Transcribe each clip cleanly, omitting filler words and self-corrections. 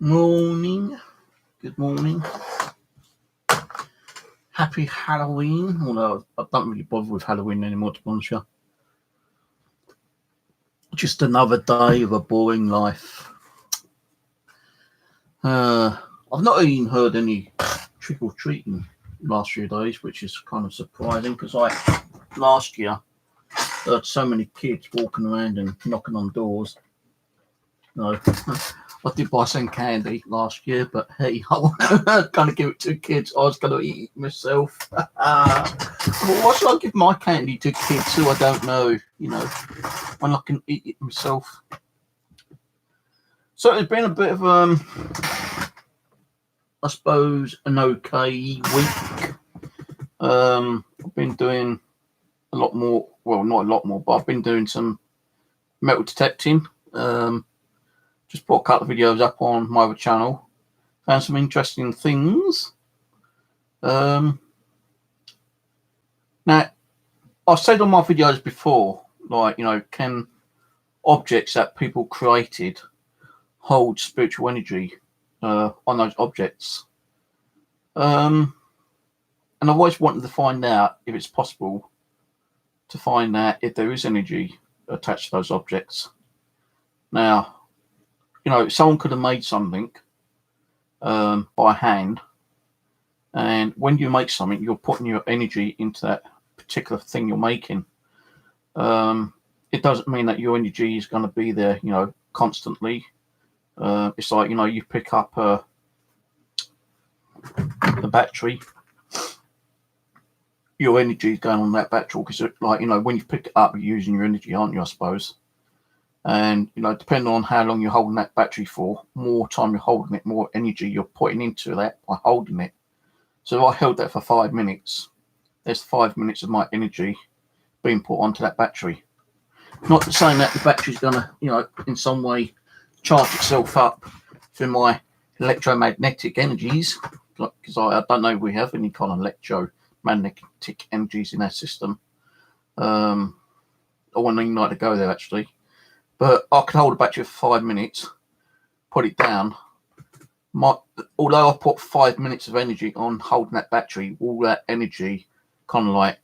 Morning, good morning. Happy Halloween. Although I don't really bother with Halloween anymore, to be honest with you. Just another day of a boring life. I've not even heard any trick or treating last few days, which is kind of surprising because last year heard so many kids walking around and knocking on doors. No, I did buy some candy last year, but hey, I was going to give it to kids. I was going to eat it myself. Well, why should I give my candy to kids who I don't know, when I can eat it myself? So it's been a bit of, I suppose, an okay week. I've been doing a lot more, well, not a lot more, but I've been doing some metal detecting. Just put a couple of videos up on my other channel. Found some interesting things. Now, I've said on my videos before, can objects that people created hold spiritual energy on those objects? And I've always wanted to find out if it's possible to find out if there is energy attached to those objects. Now, someone could have made something by hand, and when you make something, you're putting your energy into that particular thing you're making. It doesn't mean that your energy is going to be there, constantly. It's like, you pick up a battery, your energy is going on that battery because, when you pick it up, you're using your energy, aren't you, I suppose? And, depending on how long you're holding that battery for, more time you're holding it, more energy you're putting into that by holding it. So if I held that for 5 minutes, there's 5 minutes of my energy being put onto that battery. Not saying that the battery's going to, in some way charge itself up through my electromagnetic energies, because I don't know if we have any kind of electromagnetic energies in our system. I wouldn't even like to go there, actually. But I could hold a battery for 5 minutes, put it down. Although I put 5 minutes of energy on holding that battery, all that energy kind of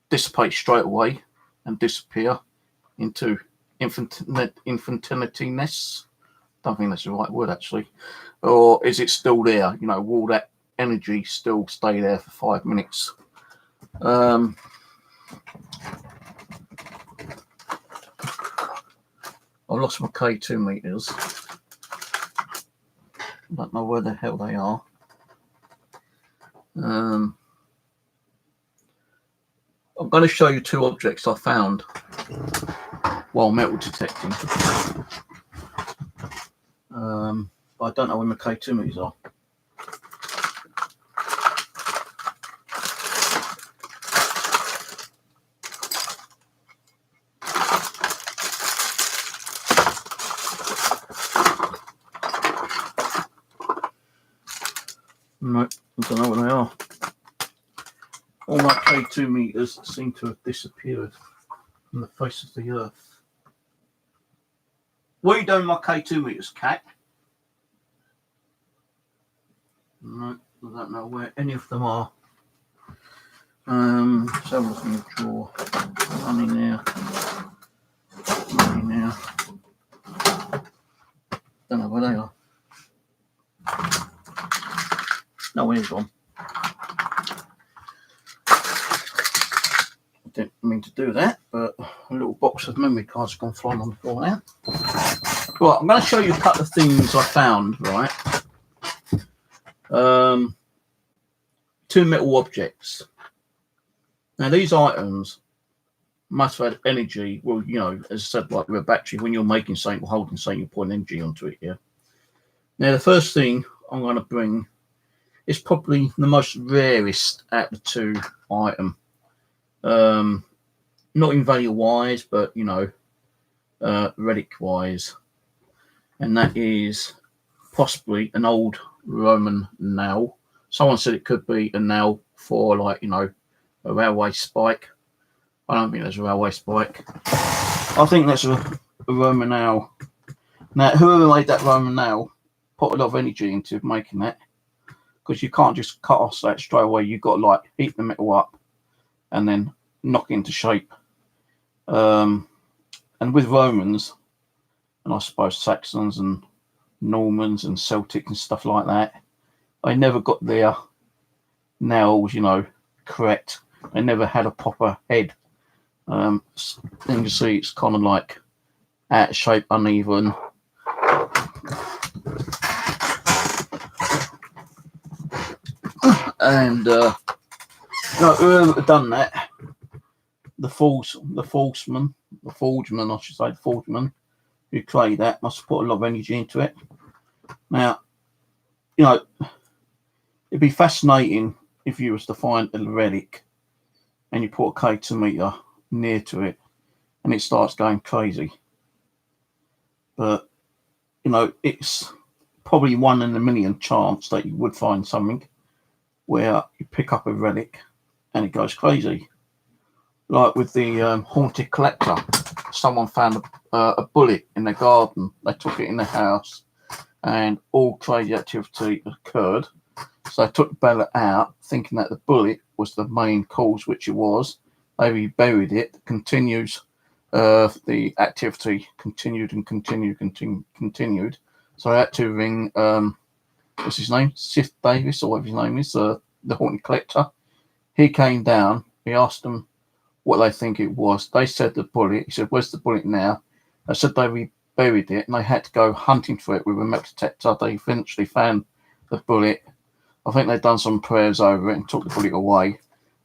dissipate straight away and disappear into infiniteness. Don't think that's the right word, actually. Or is it still there? Will that energy still stay there for 5 minutes? I lost my K2 meters. I don't know where the hell they are. I'm going to show you two objects I found while metal detecting. But I don't know where my K2 meters are. No, I don't know what they are. All my K2 meters seem to have disappeared from the face of the earth. What are you doing with my K2 meters, cat? No, I don't know where any of them are. Let's have a look in the drawer. Money now. Don't know where they are. No, here's one. I didn't mean to do that, but a little box of memory cards have gone flying on the floor now. Right, I'm going to show you a couple of things I found, right? Two metal objects. Now, these items must have had energy. Well, as I said, like with a battery, when you're making something or holding something, you're putting energy onto it, yeah? Now, the first thing I'm going to bring is probably the most rarest out of the two items. Not in value wise, but relic wise, and that is possibly an old Roman nail. Someone said it could be a nail for a railway spike. I don't think that's a railway spike. I think that's a Roman nail. Now, whoever made that Roman nail put a lot of energy into making that, because you can't just cut off that straight away. You've got to like heat the metal up and then knock it into shape. And with Romans, and I suppose Saxons and Normans and Celtic and stuff like that, they never got their nails, correct. They never had a proper head. And you see it's kind of like out of shape, uneven. And whoever done that, the forgeman, who created that must have put a lot of energy into it. Now, it'd be fascinating if you was to find a relic and you put a K2 meter near to it and it starts going crazy. But, it's probably 1 in a million chance that you would find something where you pick up a relic and it goes crazy. Like with the Haunted Collector, someone found a bullet in their garden. They took it in the house and all crazy activity occurred. So they took the bullet out, thinking that the bullet was the main cause, which it was. They buried it, the activity continued. So I had to ring, what's his name? Sith Davis, or whatever his name is, the Haunted Collector. He came down, he asked them what they think it was. They said the bullet. He said, "Where's the bullet now?" They said they buried it and they had to go hunting for it with a metal detector. They eventually found the bullet. I think they'd done some prayers over it and took the bullet away,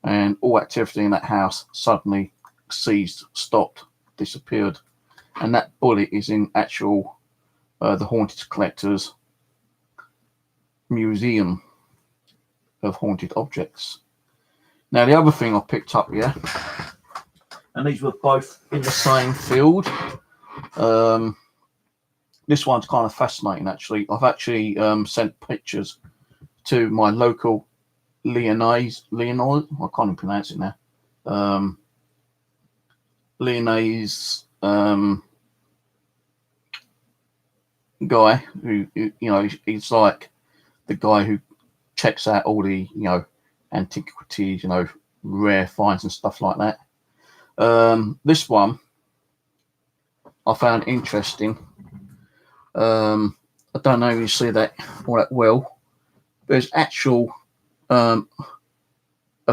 and all activity in that house suddenly ceased, stopped, disappeared. And that bullet is in actual the Haunted Collector's Museum of Haunted Objects. Now, the other thing I picked up here, and these were both in the same field. This one's kind of fascinating, actually. I've actually sent pictures to my local Lyonnaise, I can't even pronounce it now. Lyonnaise guy who, he's like the guy who checks out all the, antiquities, rare finds and stuff like that. This one I found interesting. I don't know if you see that all that well. There's actual a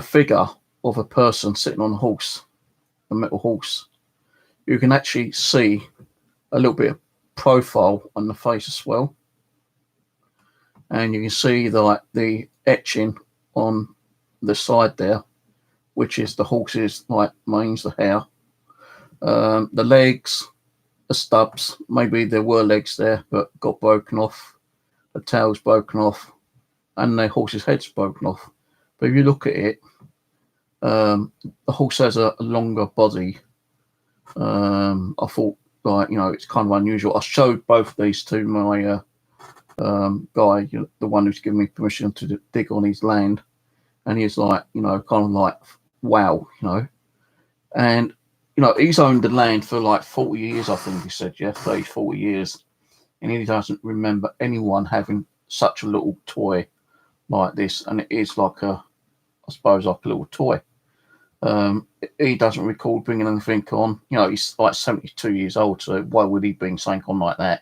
figure of a person sitting on a horse, a metal horse. You can actually see a little bit of profile on the face as well, and you can see the etching on the side there, which is the horse's manes, the hair, the legs, the stubs. Maybe there were legs there but got broken off, the tail's broken off, and the horse's head's broken off. But if you look at it, the horse has a longer body. I thought, it's kind of unusual. I showed both of these to my guy, the one who's given me permission to dig on his land, and he's like, kind of like, wow, and he's owned the land for 40 years, I think he said, 30, 40 years, and he doesn't remember anyone having such a little toy like this, and it is I suppose like a little toy. He doesn't recall bringing anything on. He's 72 years old, so why would he bring something on like that?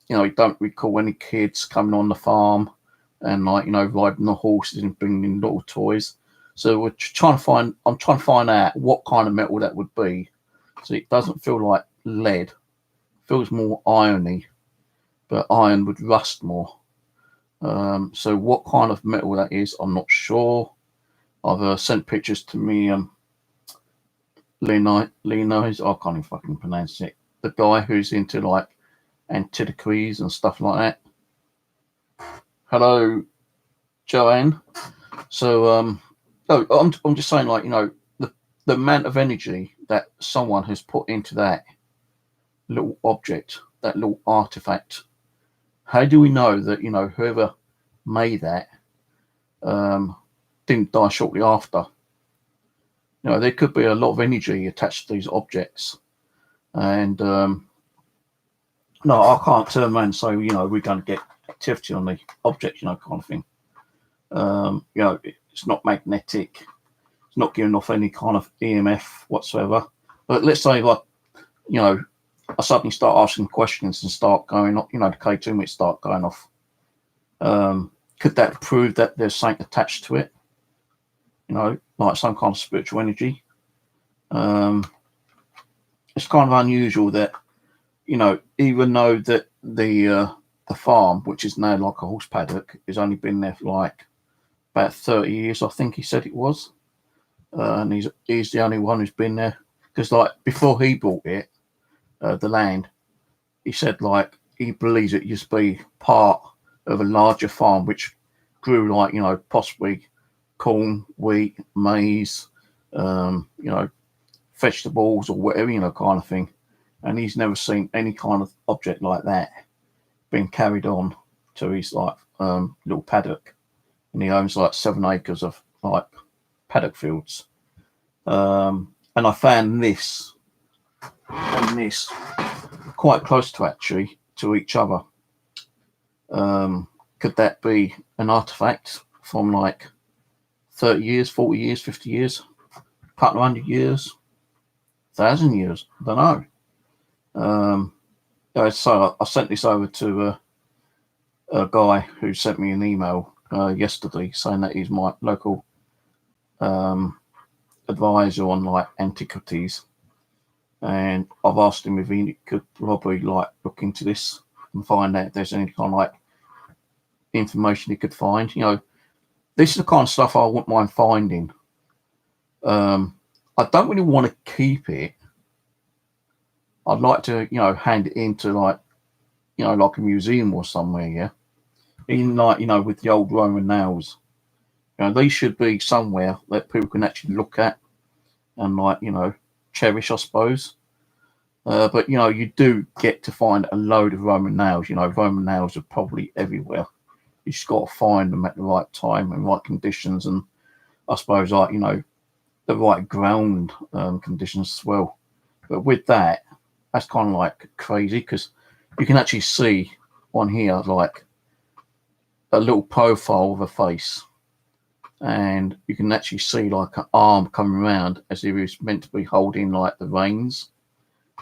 He don't recall any kids coming on the farm and riding the horses and bringing little toys. So I'm trying to find out what kind of metal that would be. So it doesn't feel like lead. It feels more irony, but iron would rust more. So what kind of metal that is, I'm not sure. I've sent pictures to me, Leonise, I can't even fucking pronounce it. The guy who's into antiquities and stuff like that. Hello, Joanne. So, I'm just saying, the amount of energy that someone has put into that little object, that little artifact. How do we know that whoever made that didn't die shortly after? There could be a lot of energy attached to these objects, and No, I can't turn around and say, we're going to get activity on the object, kind of thing. It's not magnetic. It's not giving off any kind of EMF whatsoever. But let's say, like, I suddenly start asking questions and start going off, the K2 might start going off. Could that prove that there's something attached to it? Like some kind of spiritual energy. It's kind of unusual that, even though that the farm, which is now like a horse paddock, has only been there for like about 30 years, I think he said it was. And he's the only one who's been there. Because like before he bought it, the land, he said like he believes it used to be part of a larger farm which grew like, possibly corn, wheat, maize, vegetables or whatever, kind of thing. And he's never seen any kind of object like that being carried on to his like little paddock. And he owns like 7 acres of like paddock fields. And I found this and this quite close to each other. Could that be an artifact from like 30 years, 40 years, 50 years, a couple of 100 years, 1,000 years? I don't know. So I sent this over to a guy who sent me an email yesterday saying that he's my local advisor on like antiquities, and I've asked him if he could probably like look into this and find out if there's any kind of like information he could find. This is the kind of stuff I wouldn't mind finding. I don't really want to keep it. I'd like to, hand it into like, like a museum or somewhere, yeah. Even like, with the old Roman nails. These should be somewhere that people can actually look at and like, cherish, I suppose. But you do get to find a load of Roman nails. Roman nails are probably everywhere. You just got to find them at the right time and right conditions, and I suppose like the right ground conditions as well. But with that, that's kind of like crazy because you can actually see on here like a little profile of a face, and you can actually see like an arm coming around as if he's meant to be holding like the reins,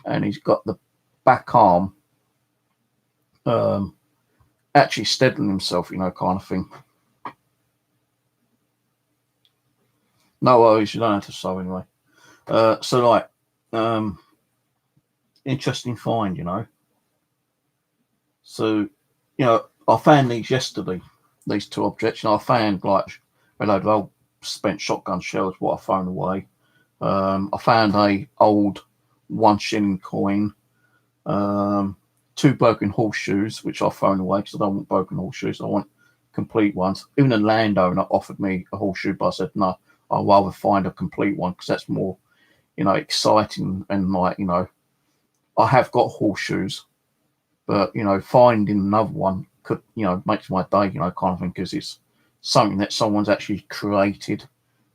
and he's got the back arm actually steadying himself, kind of thing. No worries, you don't have to sew anyway. So like interesting find, So, I found these yesterday, these 2 objects, and I found like a load of old spent shotgun shells, what I thrown away. I found a old 1 shilling coin, 2 broken horseshoes, which I've thrown away because I don't want broken horseshoes. I want complete ones. Even a landowner offered me a horseshoe, but I said no. I'd rather find a complete one because that's more, exciting, and like, I have got horseshoes, but finding another one could, makes my day, kind of thing, because it's something that someone's actually created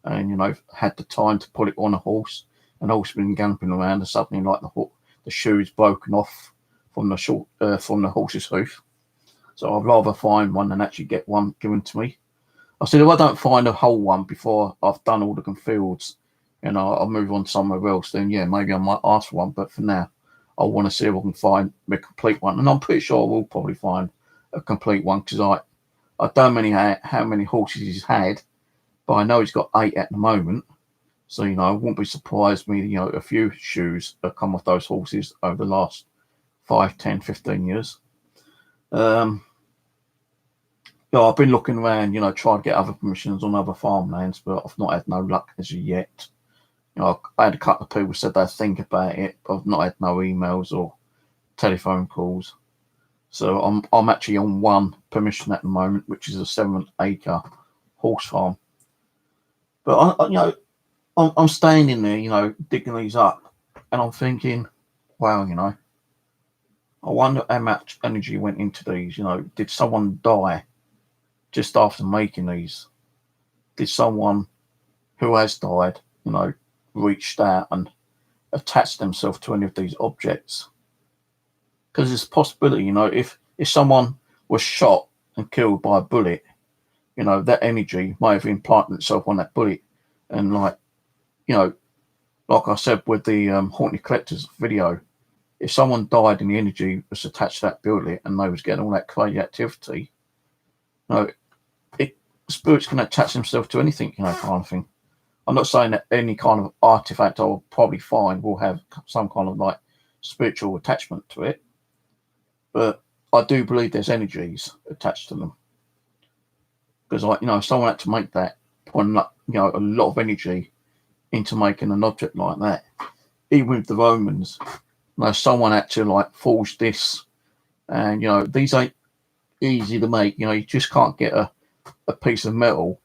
and had the time to put it on a horse, and also been galloping around, and suddenly like the shoe is broken off from the horse's hoof. So I'd rather find one than actually get one given to me. I said if I don't find a whole one before I've done all the fields, and I'll move on somewhere else, then yeah, maybe I might ask for one. But for now, I want to see if I can find a complete one, and I'm pretty sure I will probably find a complete one because I don't know how many horses he's had, but I know he's got 8 at the moment. So I wouldn't be surprised me a few shoes have come off those horses over the last 5, 10, 15 years. I've been looking around, trying to get other permissions on other farmlands, but I've not had no luck as of yet. I had a couple of people said they'd think about it, but I've not had no emails or telephone calls. So I'm actually on 1 permission at the moment, which is a 7-acre horse farm. But I'm standing there, digging these up, and I'm thinking, wow, I wonder how much energy went into these. Did someone die just after making these? Did someone who has died, reached out and attached themselves to any of these objects? because there's a possibility, if someone was shot and killed by a bullet, that energy may have implanted itself on that bullet, and you know, like I said with the Haunted Collectors video, if someone died and the energy was attached to that bullet and they was getting all that crazy activity, spirits can attach themselves to anything, kind of thing. I'm not saying that any kind of artifact I will probably find will have some kind of spiritual attachment to it, but I do believe there's energies attached to them. Because someone had to make that, put a lot of energy into making an object like that. Even with the Romans, someone had to forge this, and these ain't easy to make. You just can't get a piece of metal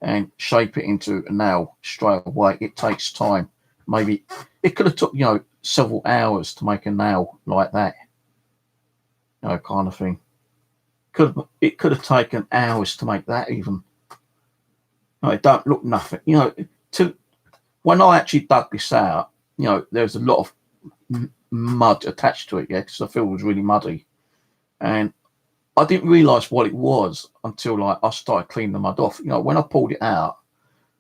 and shape it into a nail straight away. It takes time. Maybe it could have took several hours to make a nail like that, kind of thing. It could have taken hours to make that even. It don't look nothing. When I actually dug this out, there's a lot of mud attached to it, because the field was really muddy, and I didn't realise what it was until I started cleaning the mud off. When I pulled it out,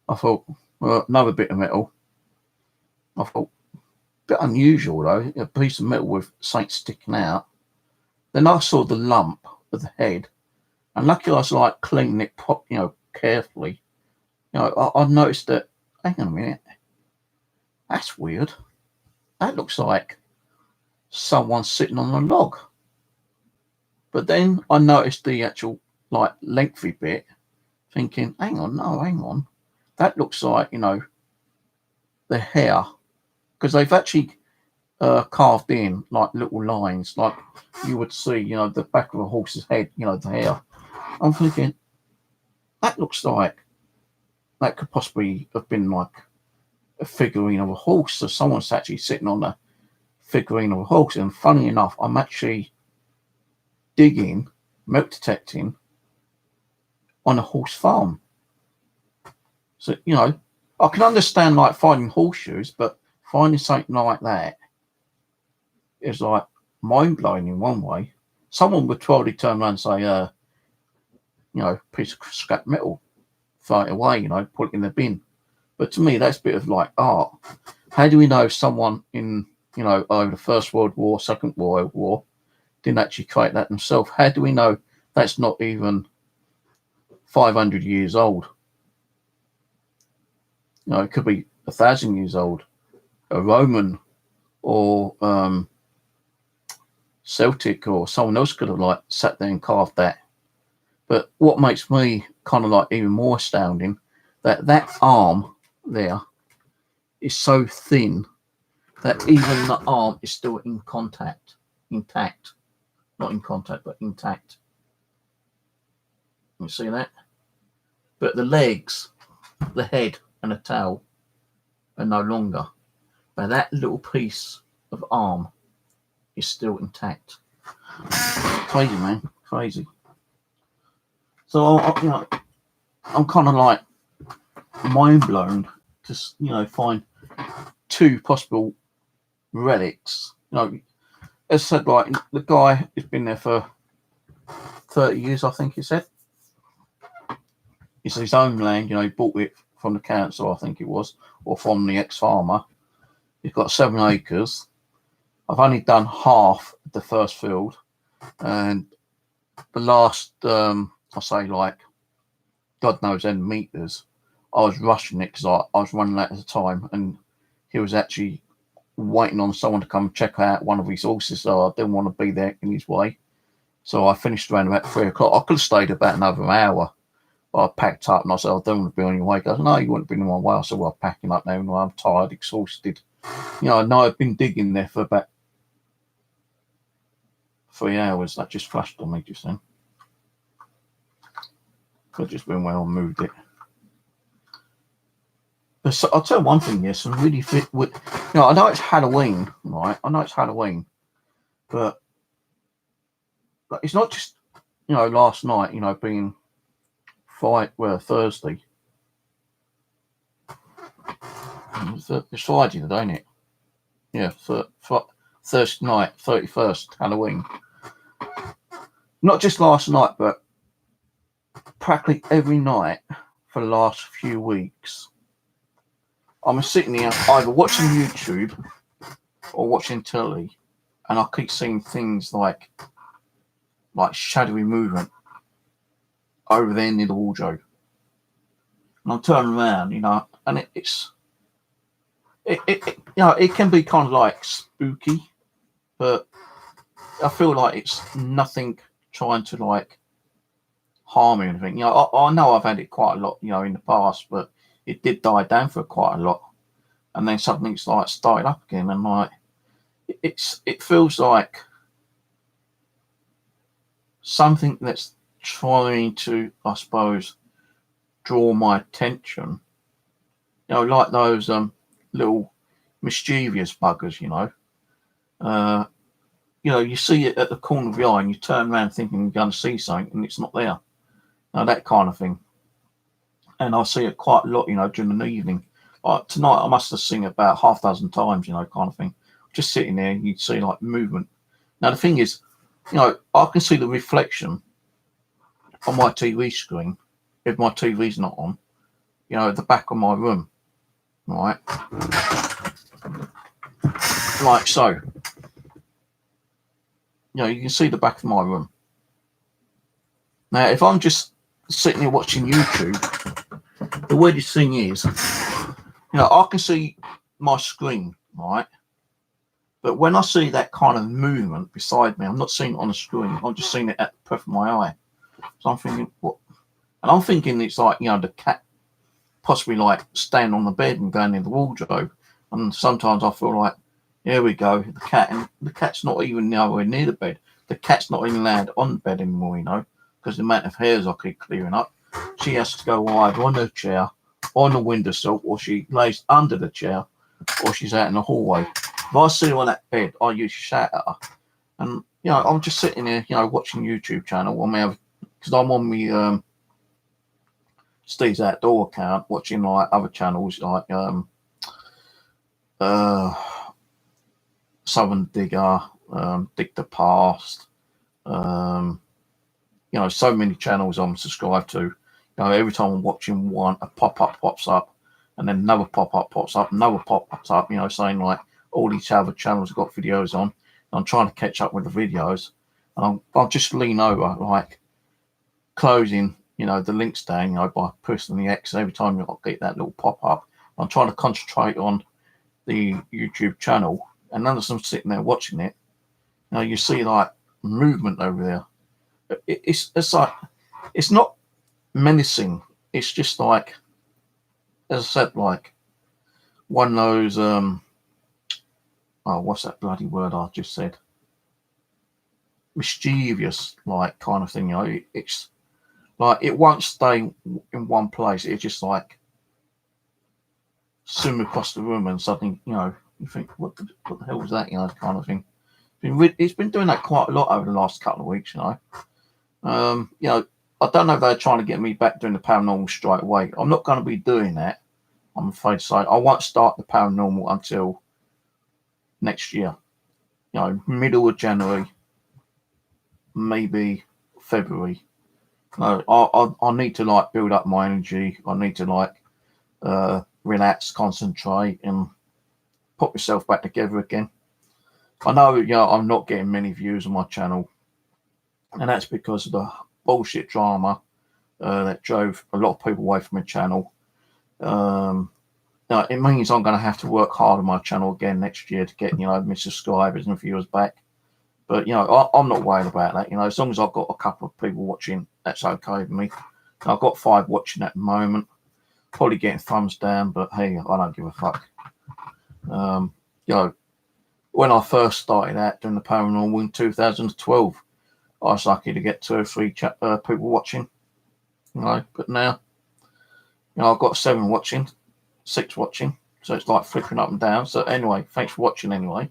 I thought, well, another bit of metal. I thought, a bit unusual though, a piece of metal with something sticking out. Then I saw the lump of the head, and luckily I was cleaning it, carefully. I noticed that. Hang on a minute, that's weird. That looks like someone sitting on a log. But then I noticed the actual lengthy bit, thinking, hang on, that looks like the hair, because they've actually carved in little lines, like you would see, the back of a horse's head, the hair. I'm thinking that looks like that could possibly have been a figurine of a horse, so someone's actually sitting on a figurine of a horse. And funny enough, I'm actually digging, milk detecting on a horse farm. So, I can understand finding horseshoes, but finding something like that is mind blowing in one way. Someone would probably turn around and say, piece of scrap metal, throw it away, put it in the bin. But to me, that's a bit of art. How do we know someone in, over the First World War, Second World War, didn't actually create that themselves? How do we know that's not even 500 years old? It could be 1,000 years old. A Roman or Celtic or someone else could have sat there and carved that. But what makes me kind of even more astounding, that arm there is so thin that even the arm is still intact. Not in contact, but intact. You see that? But the legs, the head, and the tail are no longer. But that little piece of arm is still intact. Crazy, man. Crazy. So, I'm kind of mind blown to, find two possible relics. As I said, the guy has been there for 30 years, I think he said. It's his own land, he bought it from the council, I think it was, or from the ex-farmer. He's got 7 acres. I've only done half the first field, and the last, I say God knows how many meters, I was rushing it because I was running out of the time, and he was actually waiting on someone to come check out one of his horses, so I didn't want to be there in his way. So I finished around about 3 o'clock. I could have stayed about another hour, but I packed up and I said, I don't want to be on your way. He goes, no, you wouldn't be in my way. I said, well, I'm packing up now. I'm tired, exhausted. I know I've been digging there for about 3 hours. That just flashed on me just then. Could have just been where I moved it. But so, I'll tell you one thing, yes, I'm really fit with, I know it's Halloween, right? I know it's Halloween, but it's not just, last night, being Thursday. It's Friday today, ain't it? Yeah, Thursday night, 31st, Halloween. Not just last night, but practically every night for the last few weeks. I'm sitting here either watching YouTube or watching telly, and I keep seeing things like shadowy movement over there near the wardrobe. And I'm turning around, and it can be kind of like spooky, but I feel like it's nothing trying to like harm or anything. I know I've had it quite a lot, in the past, but it did die down for quite a lot, and then something's like started up again, and like it feels like something that's trying to, I suppose, draw my attention. Like those little mischievous buggers. You see it at the corner of your eye, and you turn around thinking you're going to see something, and it's not there. That kind of thing. And I see it quite a lot, during the evening. Like tonight, I must have seen it about half a dozen times, kind of thing. Just sitting there, and you'd see like movement. Now the thing is, I can see the reflection on my TV screen if my TV's not on. At the back of my room, right, like so. You can see the back of my room. Now, if I'm just sitting here watching YouTube, the weirdest thing is, I can see my screen, right? But when I see that kind of movement beside me, I'm not seeing it on the screen. I'm just seeing it at the periphery of my eye. So I'm thinking, what? And I'm thinking it's like, the cat possibly like staying on the bed and going in the wardrobe. And sometimes I feel like, here we go, the cat, and the cat's not even nowhere near the bed. The cat's not even allowed on the bed anymore, because the amount of hairs I keep clearing up. She has to go either on the chair, on the windowsill, or she lays under the chair, or she's out in the hallway. If I see her on that bed, I usually shout at her. And, I'm just sitting there, watching YouTube channel because I'm on my Steve's Outdoor account, watching like other channels like Southern Digger, Dig the Past, so many channels I'm subscribed to. Every time I'm watching one, a pop-up pops up, and then another pop-up pops up, another pop-up up, saying like all these other channels have got videos on. I'm trying to catch up with the videos, and I'll just lean over, like closing, the links down, by pushing the X. Every time I get that little pop-up, I'm trying to concentrate on the YouTube channel, and as I'm sitting there watching it, you see like movement over there. It's like, it's not menacing. It's just like, as I said, like one of those what's that bloody word I just said? Mischievous, like kind of thing. It's like it won't stay in one place. It's just like swim across the room, and suddenly, you think, what the hell was that? Kind of thing. It's been doing that quite a lot over the last couple of weeks. I don't know if they're trying to get me back doing the paranormal straight away. I'm not going to be doing that, I'm afraid to say. I won't start the paranormal until next year. Middle of January, maybe February. I need to like build up my energy. I need to like relax, concentrate, and put myself back together again. I know, I'm not getting many views on my channel, and that's because of the bullshit drama that drove a lot of people away from my channel. It means I'm going to have to work hard on my channel again next year to get, my subscribers and viewers back. But, I'm not worried about that. As long as I've got a couple of people watching, that's okay with me. I've got 5 watching at the moment. Probably getting thumbs down, but hey, I don't give a fuck. When I first started out doing the paranormal in 2012, I was lucky to get 2 or 3 people watching. But now, I've got 7 watching, 6 watching, so it's like flipping up and down. So anyway, thanks for watching anyway.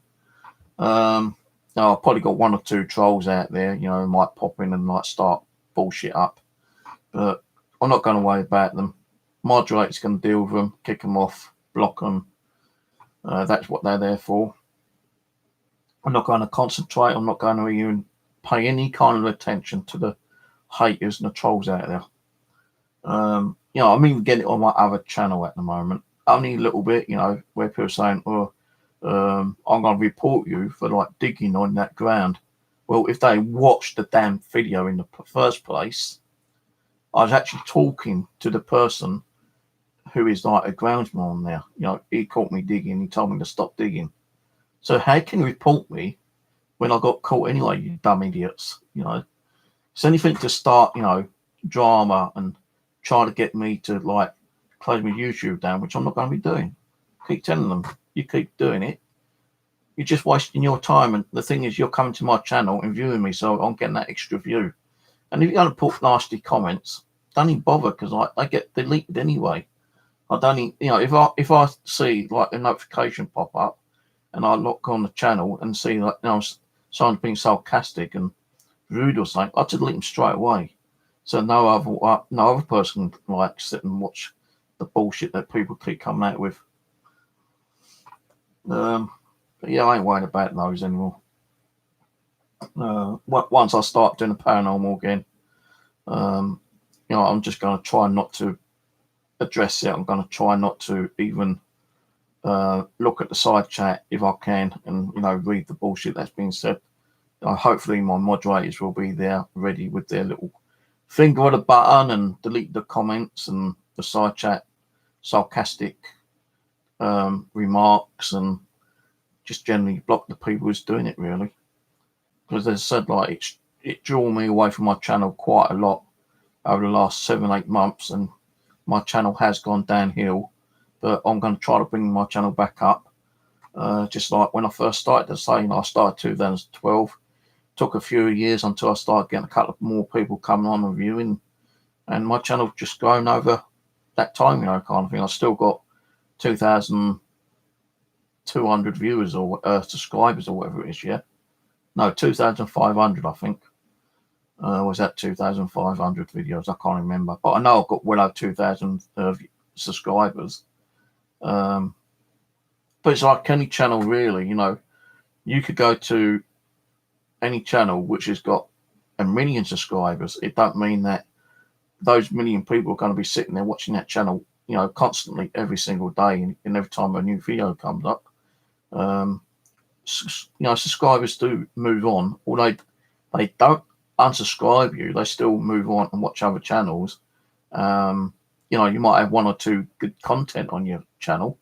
I've probably got 1 or 2 trolls out there, might pop in and like start bullshit up, but I'm not going to worry about them. Moderator's going to deal with them, kick them off, block them. That's what they're there for. I'm not going to concentrate. I'm not going to even pay any kind of attention to the haters and the trolls out there. I'm even getting it on my other channel at the moment. Only a little bit, where people are saying, "Oh, I'm going to report you for like digging on that ground." Well, if they watched the damn video in the first place, I was actually talking to the person who is like a groundsman on there. He caught me digging. He told me to stop digging. So how can you report me when I got caught anyway, you dumb idiots? It's anything to start, drama and try to get me to like close my YouTube down, which I'm not going to be doing. Keep telling them, you keep doing it, you're just wasting your time. And the thing is, you're coming to my channel and viewing me, so I'm getting that extra view. And if you're going to put nasty comments, don't even bother, because I get deleted anyway. I don't even, if I see like a notification pop up and I look on the channel and see like someone's being sarcastic and rude or something, I delete them straight away. So no other person can like sit and watch the bullshit that people keep coming out with. But yeah, I ain't worried about those anymore. Once I start doing the paranormal again, I'm just going to try not to address it. I'm going to try not to even look at the side chat if I can, and read the bullshit that's being said. Hopefully my moderators will be there ready with their little finger on the button and delete the comments and the side chat sarcastic remarks, and just generally block the people who's doing it, really. Because as I said, like it drew me away from my channel quite a lot over the last 7-8 months, and my channel has gone downhill, but I'm going to try to bring my channel back up. Just like when I first started, I started 2012. Took a few years until I started getting a couple of more people coming on and viewing, and my channel just grown over that time, kind of thing. I still got 2,200 viewers or subscribers or whatever it is. Yeah, no, 2,500 I think. Was that 2,500 videos? I can't remember, but I know I've got well over 2,000 subscribers. But it's like any channel, really. You could go to any channel which has got 1 million subscribers. It don't mean that those 1 million people are going to be sitting there watching that channel, constantly every single day, and every time a new video comes up. Subscribers do move on, although they don't unsubscribe you. They still move on and watch other channels. You might have 1 or 2 good content on your channel.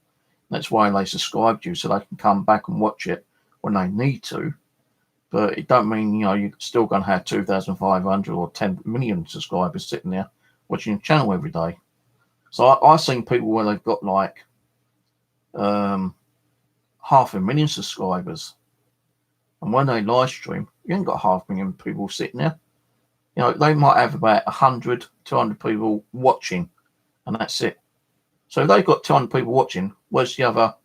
That's why they subscribed you, so they can come back and watch it when they need to. But it don't mean, you're still going to have 2,500 or 10 million subscribers sitting there watching your channel every day. So I've seen people where they've got like 500,000 subscribers. And when they live stream, you ain't got 500,000 people sitting there. They might have about 100, 200 people watching, and that's it. So if they've got 200 people watching, where's the other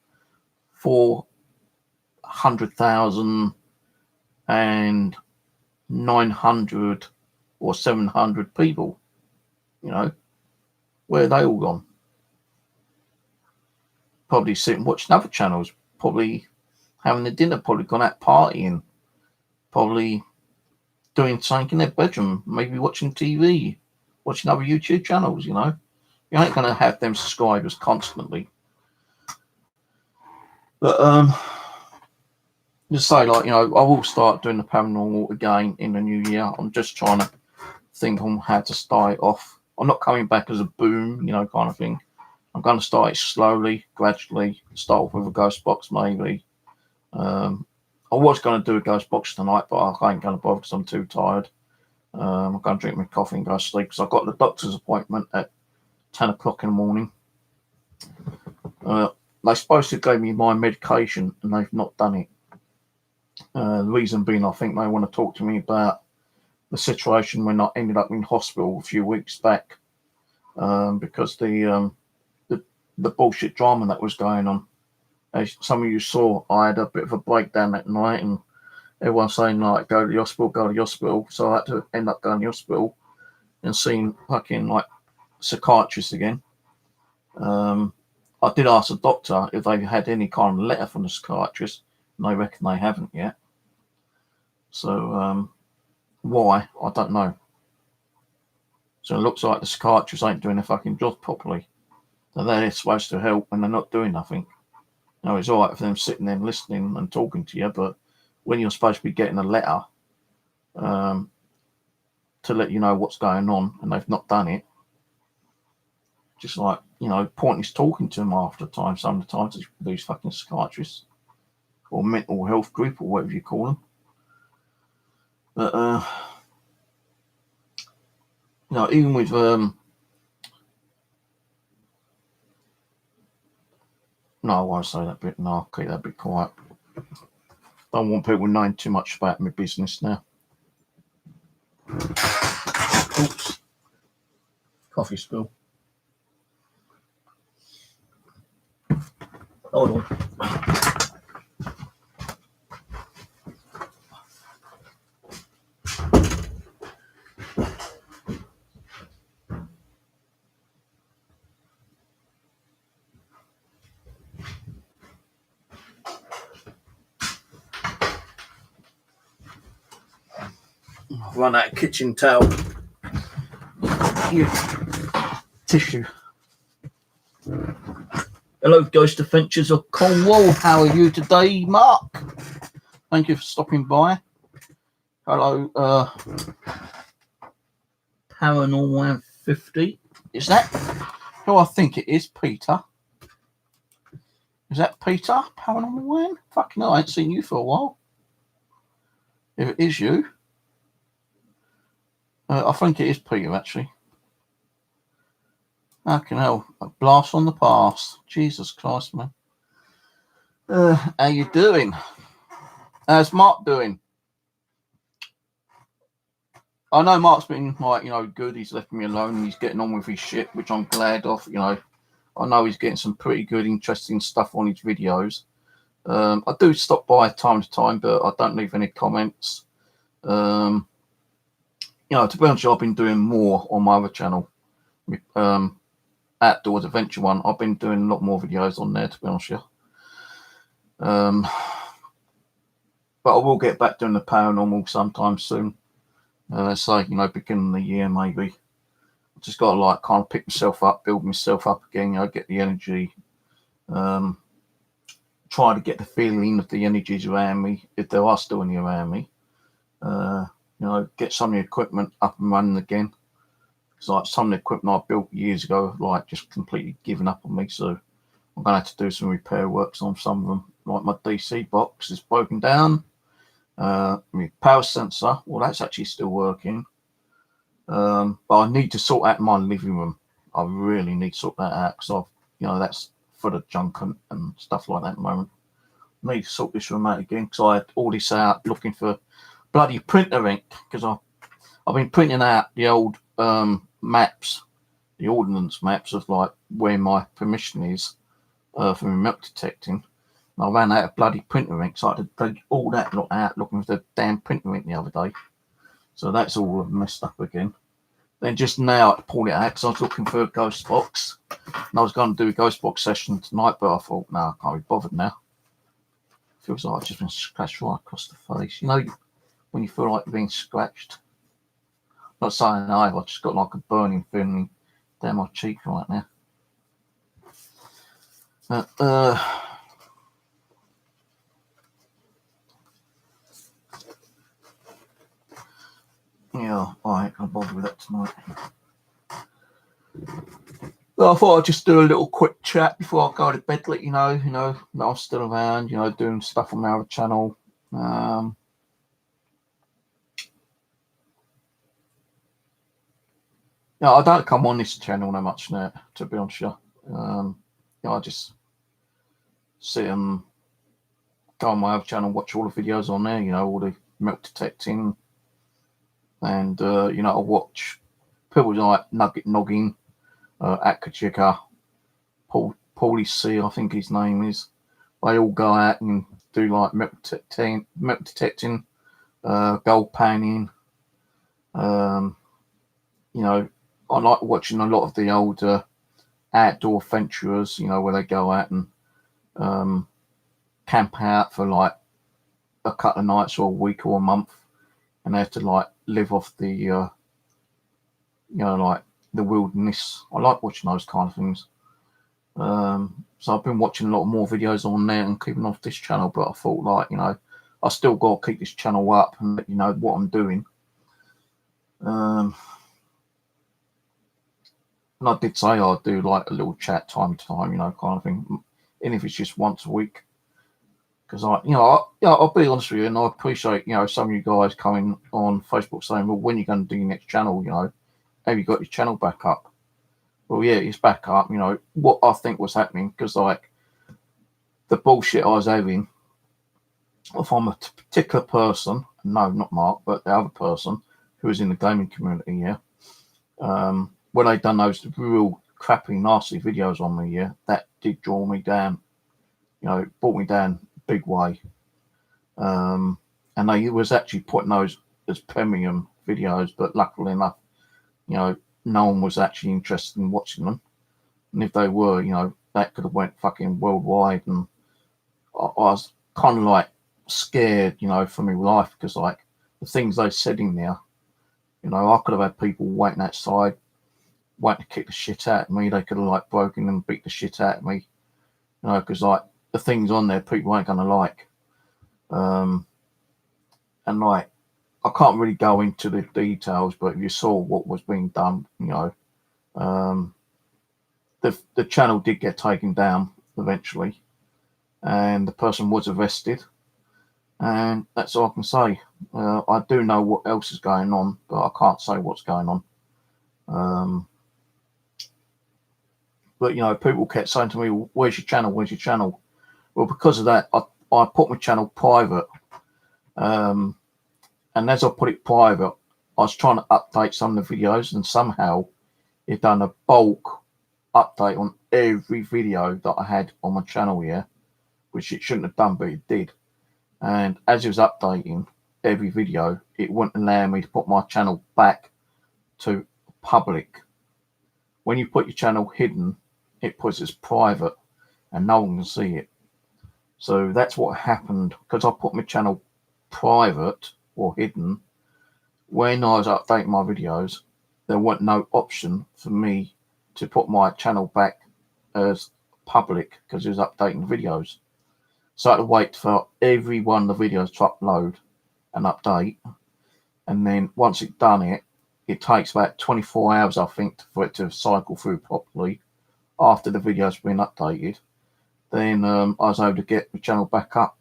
400,000 and 900 or 700 people? Where are they all gone? Probably sitting watching other channels, probably having a dinner, probably gone out partying, probably doing something in their bedroom, maybe watching TV, watching other YouTube channels. You ain't going to have them subscribers constantly. But just say, like, I will start doing the paranormal again in the new year. I'm just trying to think on how to start it off. I'm not coming back as a boom, kind of thing. I'm going to start it slowly, gradually. Start off with a ghost box, maybe. I was going to do a ghost box tonight, but I ain't going to bother because I'm too tired. I'm going to drink my coffee and go to sleep because I've got the doctor's appointment at 10 o'clock in the morning. They're supposed to give me my medication, and they've not done it. The reason being, I think they want to talk to me about the situation when I ended up in hospital a few weeks back, because the bullshit drama that was going on. As some of you saw, I had a bit of a breakdown that night, and everyone saying, like, go to the hospital, go to the hospital. So I had to end up going to the hospital and seeing fucking like psychiatrists again. I did ask the doctor if they had any kind of letter from the psychiatrist, and they reckon they haven't yet. So why? I don't know. So it looks like the psychiatrists ain't doing their fucking job properly. So they're supposed to help and they're not doing nothing. Now, it's all right for them sitting there listening and talking to you, but when you're supposed to be getting a letter to let you know what's going on and they've not done it, just like, pointless talking to them after time, some of the times, these fucking psychiatrists or mental health group or whatever you call them. But, even with no, I won't say that bit. No, I'll keep that bit quiet. Don't want people knowing too much about my business now. Oops. Coffee spill. Hold on. Run out of kitchen towel. Tissue. Hello, Ghost Adventures of Cornwall. How are you today, Mark? Thank you for stopping by. Hello, Paranormal 50. Is that who I think it is, Peter? Is that Peter? Paranormal One? Fucking hell, I ain't seen you for a while. If it is you, I think it is Peter, actually. Fucking hell, a blast on the past. Jesus Christ, man. How you doing? How's Mark doing? I know Mark's been, good. He's left me alone. He's getting on with his shit, which I'm glad of. I know he's getting some pretty good, interesting stuff on his videos. I do stop by time to time, but I don't leave any comments. To be honest, I've been doing more on my other channel, Outdoors Adventure one. I've been doing a lot more videos on there, to be honest with you. But I will get back doing the paranormal sometime soon. Let's say, beginning of the year, maybe. I just got to kind of pick myself up, build myself up again, get the energy. Try to get the feeling of the energies around me, if there are still any around me. Get some of the equipment up and running again. It's like some of the equipment I built years ago, just completely given up on me. So I'm going to have to do some repair works on some of them. Like my DC box is broken down. My power sensor, well, that's actually still working. But I need to sort out my living room. I really need to sort that out because that's full of junk and stuff like that at the moment. I need to sort this room out again because I had all this out looking for bloody printer ink because I've been printing out the old maps, the ordnance maps of where my permission is for remote detecting. I ran out of bloody printer ink, so I had to take all that lot out looking for the damn printer ink the other day. So that's all messed up again. Then just now I pulled it out because I was looking for a ghost box. And I was going to do a ghost box session tonight, but I thought, no, I can't be bothered now. Feels like I've just been scratched right across the face. When you feel like you're being scratched. Not saying I've just got a burning feeling down my cheek right now. Yeah, I ain't gonna bother with that tonight. Well, I thought I'd just do a little quick chat before I go to bed, let you know that I'm still around, doing stuff on my other channel. I don't come on this channel that much now, to be honest with you. I just sit and go on my other channel, watch all the videos on there, all the milk detecting. And, I watch people like Nugget Noggin, Akachika, Paulie C, I think his name is. They all go out and do milk detecting, gold panning. I like watching a lot of the older outdoor adventurers, where they go out and camp out for a couple of nights or a week or a month and they have to like live off the like the wilderness. I like watching those kind of things. So I've been watching a lot more videos on there and keeping off this channel, but I thought, like, I still got to keep this channel up and let you know what I'm doing. And I did say I'd do like a little chat time to time, kind of thing, and if it's just once a week. Because I'll be honest with you, and I appreciate, some of you guys coming on Facebook saying, well, when are you going to do your next channel? Have you got your channel back up? Well, yeah, it's back up. What I think was happening, because like the bullshit I was having, if I'm a particular person, no, not Mark, but the other person who was in the gaming community, when they done those real crappy, nasty videos on me, that did draw me down. It brought me down big way. And they was actually putting those as premium videos, but luckily enough, no one was actually interested in watching them. And if they were, that could have went fucking worldwide. And I was kind of like scared, for my life, because like the things they said in there, I could have had people waiting outside, waiting to kick the shit out of me. They could have like broken and beat the shit out of me, because like the things on there people ain't gonna like. And like I can't really go into the details, but if you saw what was being done, the channel did get taken down eventually, and the person was arrested, and that's all I can say. I do know what else is going on, but I can't say what's going on. But people kept saying to me, well, where's your channel? Where's your channel? Well, because of that, I put my channel private. And as I put it private, I was trying to update some of the videos, and somehow it done a bulk update on every video that I had on my channel here, which it shouldn't have done, but it did. And as it was updating every video, it wouldn't allow me to put my channel back to public. When you put your channel hidden, it puts it as private and no one can see it. So that's what happened, because I put my channel private or hidden. When I was updating my videos, there wasn't no option for me to put my channel back as public because it was updating videos. So I had to wait for every one of the videos to upload and update. And then once it done it, it takes about 24 hours, I think, for it to cycle through properly after the video's been updated. Then I was able to get the channel back up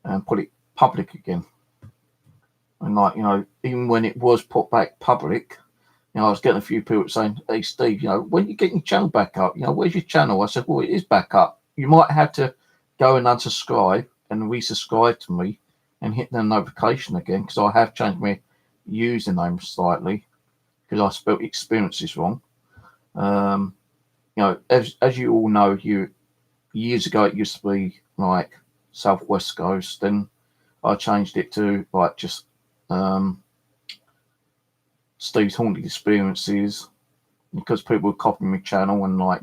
and put it public again. And like, even when it was put back public, I was getting a few people saying, hey, Steve, when you get your channel back up, where's your channel? I said, well, it is back up. You might have to go and unsubscribe and resubscribe to me and hit the notification again, because I have changed my username slightly because I spelled experiences wrong. As you all know, years ago it used to be like Southwest Coast, then I changed it to like just Steve's Haunted Experiences, because people were copying my channel and like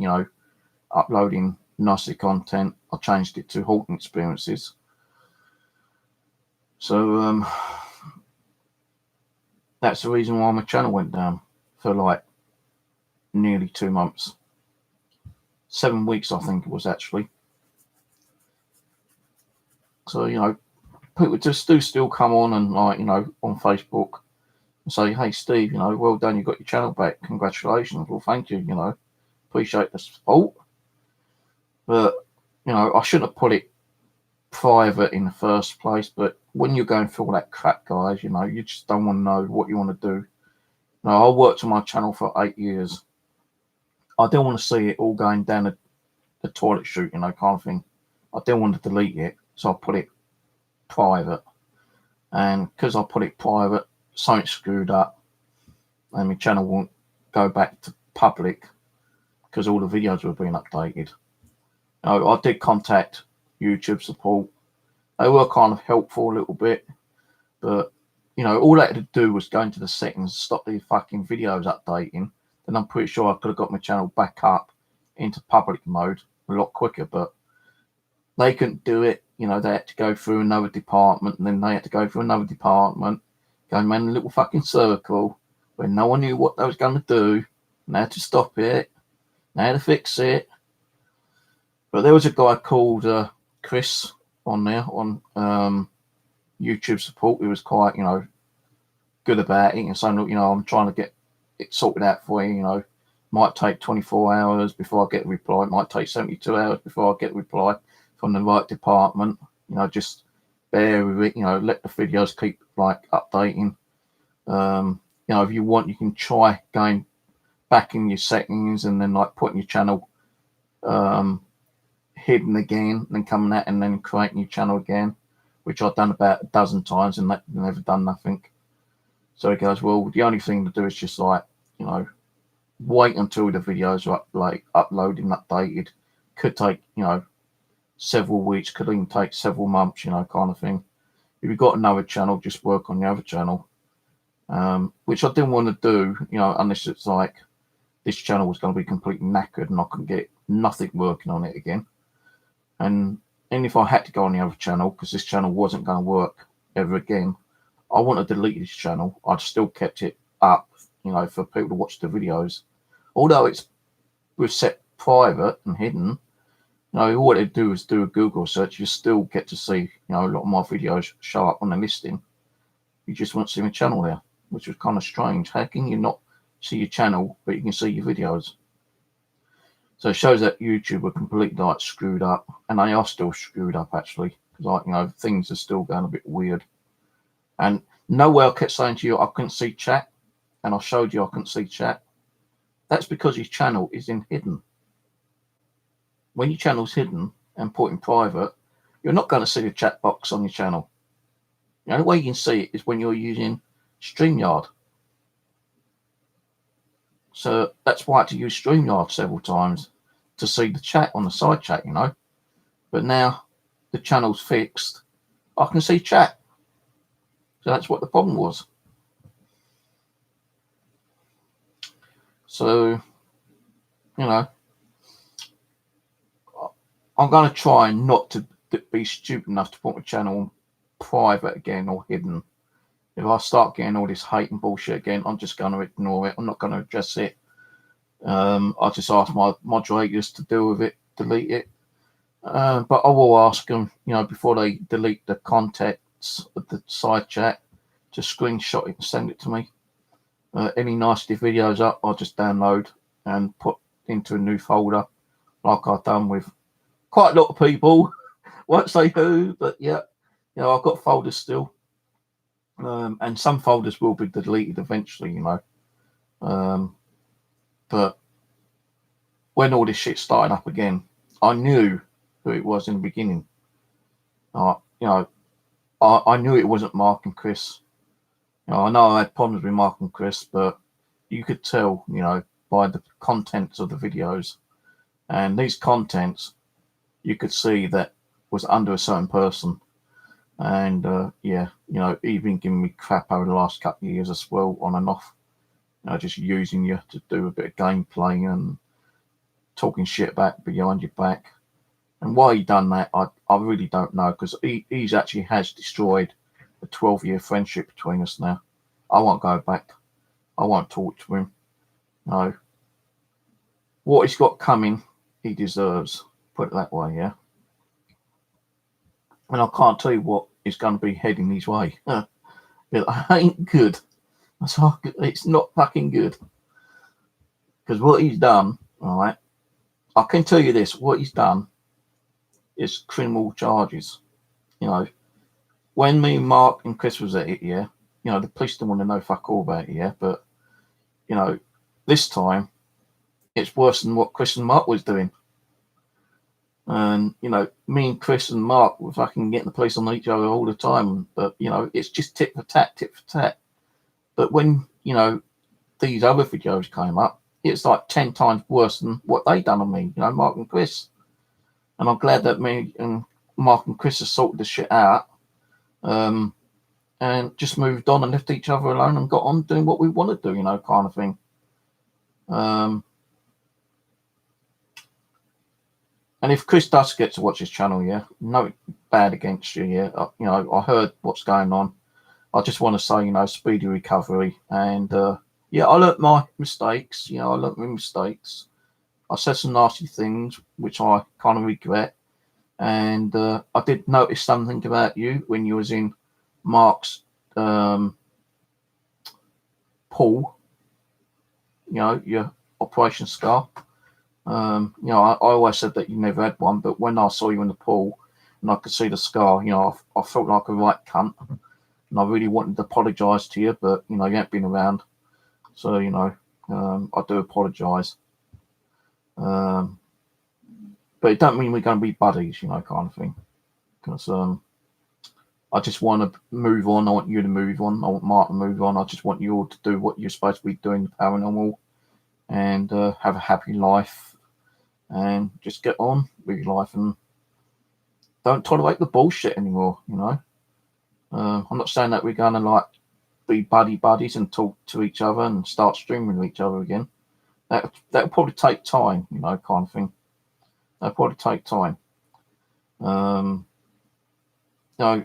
uploading nasty content. I changed it to Haunted Experiences. So that's the reason why my channel went down for like nearly 2 months. 7 weeks, I think it was actually. So, people just do still come on and like, on Facebook and say, hey, Steve, well done, you got your channel back. Congratulations. Well, thank you, appreciate the support. But, I shouldn't have put it private in the first place. But when you're going through all that crap, guys, you just don't want to know what you want to do. I worked on my channel for 8 years. I didn't want to see it all going down the toilet chute, kind of thing. I didn't want to delete it, so I put it private. And because I put it private, something screwed up, and my channel won't go back to public because all the videos were being updated. I did contact YouTube support. They were kind of helpful a little bit, but all I had to do was go into the settings, stop the fucking videos updating. Then I'm pretty sure I could have got my channel back up into public mode a lot quicker, but they couldn't do it. They had to go through another department, and then they had to go through another department, going around a little fucking circle where no one knew what they was going to do, and how to stop it, and how to fix it. But there was a guy called Chris on there on YouTube support. He was quite, good about it and saying, look, I'm trying to get it sorted out for you. Might take 24 hours before I get a reply. It might take 72 hours before I get a reply from the right department. Just bear with it. Let the videos keep updating. If you want, you can try going back in your settings and then putting your channel hidden again, then coming out and then creating your channel again, which I've done about a dozen times and never done nothing. So he goes, well, the only thing to do is just wait until the videos are uploaded and updated. Could take several weeks, could even take several months, kind of thing. If you've got another channel, just work on the other channel, which I didn't want to do, unless it's this channel was going to be completely knackered and I couldn't get nothing working on it again. And if I had to go on the other channel because this channel wasn't going to work ever again, I wouldn't have deleted this channel. I'd still kept it up, for people to watch the videos. Although we're set private and hidden, all they do is do a Google search. You still get to see, a lot of my videos show up on the listing. You just won't see my channel there, which was kind of strange. How can you not see your channel, but you can see your videos? So it shows that YouTube were completely screwed up, and they are still screwed up actually, because things are still going a bit weird. And Noel kept saying to you, I couldn't see chat, and I showed you I couldn't see chat. That's because your channel is in hidden. When your channel's hidden and put in private, you're not going to see the chat box on your channel. The only way you can see it is when you're using StreamYard. So that's why I had to use StreamYard several times to see the chat on the side chat, But now the channel's fixed, I can see chat. So that's what the problem was. So, I'm going to try not to be stupid enough to put my channel private again or hidden. If I start getting all this hate and bullshit again, I'm just going to ignore it. I'm not going to address it. I just ask my moderators to deal with it, delete it. But I will ask them, before they delete the contents of the side chat, to screenshot it and send it to me. Any nasty videos up, I'll just download and put into a new folder, like I've done with quite a lot of people. Won't say who, but yeah, I've got folders still. And some folders will be deleted eventually, but when all this shit started up again, I knew who it was in the beginning. I knew it wasn't Mark and Chris. I know I had problems with Mark and Chris, but you could tell, by the contents of the videos. And these contents, you could see that was under a certain person. And he's been giving me crap over the last couple of years as well, on and off. Just using you to do a bit of gameplay and talking shit back behind your back. And why he done that, I really don't know, because he's actually has destroyed a 12-year friendship between us now. I won't go back. I won't talk to him. No. What he's got coming, he deserves. Put it that way, yeah. And I can't tell you what is going to be heading his way. It ain't good. It's not fucking good. Because what he's done, all right, I can tell you this, what he's done is criminal charges. When me, Mark and Chris was at it, yeah, the police didn't want to know fuck all about it, yeah, but, this time it's worse than what Chris and Mark was doing. And, me and Chris and Mark were fucking getting the police on each other all the time, but, it's just tit for tat, tit for tat. But when, these other videos came up, it's like 10 times worse than what they done on me, Mark and Chris. And I'm glad that me and Mark and Chris have sorted this shit out, and just moved on and left each other alone and got on doing what we want to do, kind of thing. And if Chris does get to watch his channel, yeah, no bad against you, yeah. I heard what's going on. I just want to say, you know, speedy recovery. And yeah, I learnt my mistakes. You know, I learnt my mistakes. I said some nasty things, which I kind of regret. And I did notice something about you when you was in Mark's pool. You know, your Operation Scar. You know, I always said that you never had one, but when I saw you in the pool and I could see the scar, you know, I felt like a right cunt, and I really wanted to apologise to you, but you know, you ain't been around, so you know, I do apologise. Um, but it don't mean we're going to be buddies, you know, kind of thing. Because I just want to move on. I want you to move on. I want Mark to move on. I just want you all to do what you're supposed to be doing, the paranormal, and have a happy life, and just get on with your life and don't tolerate the bullshit anymore. You know, I'm not saying that we're going to like be buddies and talk to each other and start streaming with each other again. That'll probably take time, you know, kind of thing. That'll probably take time. You know,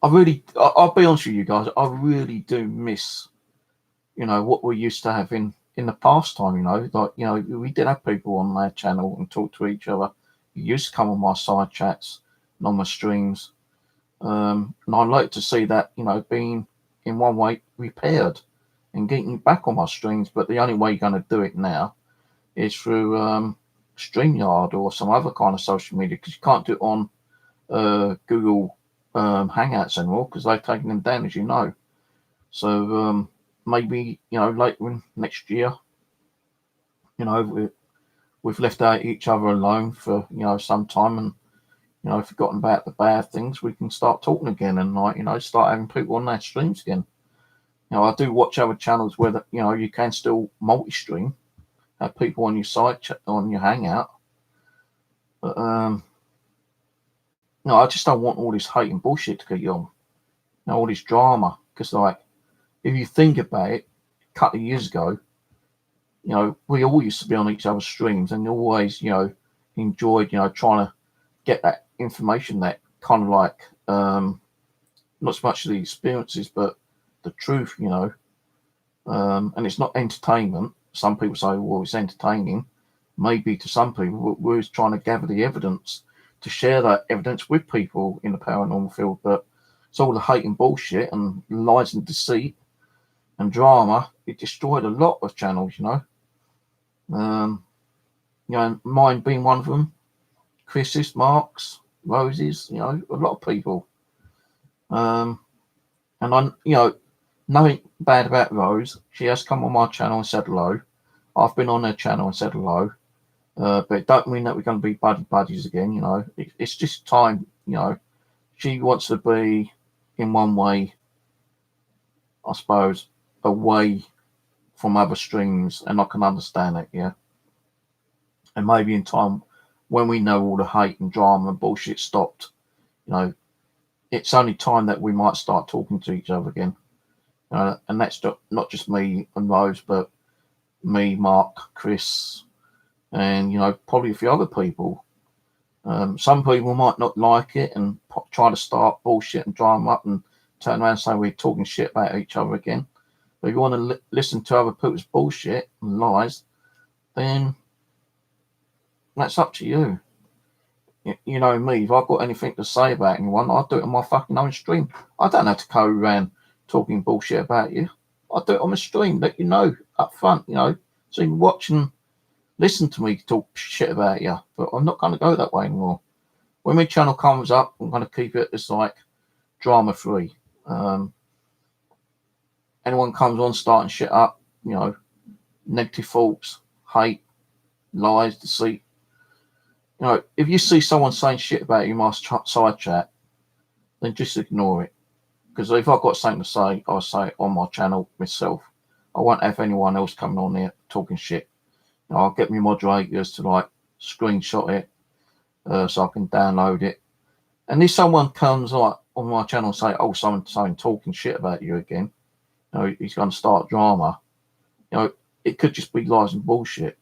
I'll be honest with you guys. I really do miss, you know, what we used to have in the past time. You know, like you know, we did have people on our channel and talk to each other. You used to come on my side chats and on my streams. And I'd like to see that, you know, being in one way repaired and getting back on my streams. But the only way you're going to do it now is through StreamYard or some other kind of social media, because you can't do it on Google Hangouts anymore because they've taken them down, as you know. So maybe, you know, later in next year, you know, we've left each other alone for, you know, some time, and you know, forgotten about the bad things, we can start talking again and like, you know, start having people on their streams again. You know, I do watch other channels where you know, you can still multi-stream, have people on your site on your Hangout, but you know, I just don't want all this hate and bullshit to get on. You know, all this drama, because like, if you think about it, a couple of years ago, you know, we all used to be on each other's streams and always, you know, enjoyed, you know, trying to get that information, that kind of like not so much the experiences but the truth, you know. And it's not entertainment. Some people say, well, it's entertaining. Maybe to some people we're trying to gather the evidence to share that evidence with people in the paranormal field, but it's all the hate and bullshit and lies and deceit and drama. It destroyed a lot of channels, you know. You know, mine being one of them, Chris's, Mark's, Rose's, you know, a lot of people. And I, you know, nothing bad about Rose. She has come on my channel and said hello. I've been on her channel and said hello. But it don't mean that we're going to be buddies again, you know. It's just time, you know. She wants to be, in one way, I suppose, away from other streams, and I can understand it, yeah. And maybe in time, when we know all the hate and drama and bullshit stopped, you know, it's only time that we might start talking to each other again. And that's not just me and Rose, but me, Mark, Chris, and, you know, probably a few other people. Some people might not like it and try to start bullshit and drama up and turn around and say we're talking shit about each other again. But if you want to listen to other people's bullshit and lies, then that's up to you. You know me, if I've got anything to say about anyone, I'll do it on my fucking own stream. I don't have to go around talking bullshit about you. I'll do it on my stream, let you know up front, you know. So you can watch and listen to me talk shit about you. But I'm not going to go that way anymore. When my channel comes up, I'm going to keep it as like drama free. Anyone comes on starting shit up, you know, negative thoughts, hate, lies, deceit. You know, if you see someone saying shit about you in my side chat, then just ignore it. Because if I've got something to say, I'll say it on my channel myself. I won't have anyone else coming on there talking shit. You know, I'll get my moderators to like screenshot it so I can download it. And if someone comes like on my channel and say, oh, someone's talking shit about you again, you know, he's going to start drama. You know, it could just be lies and bullshit.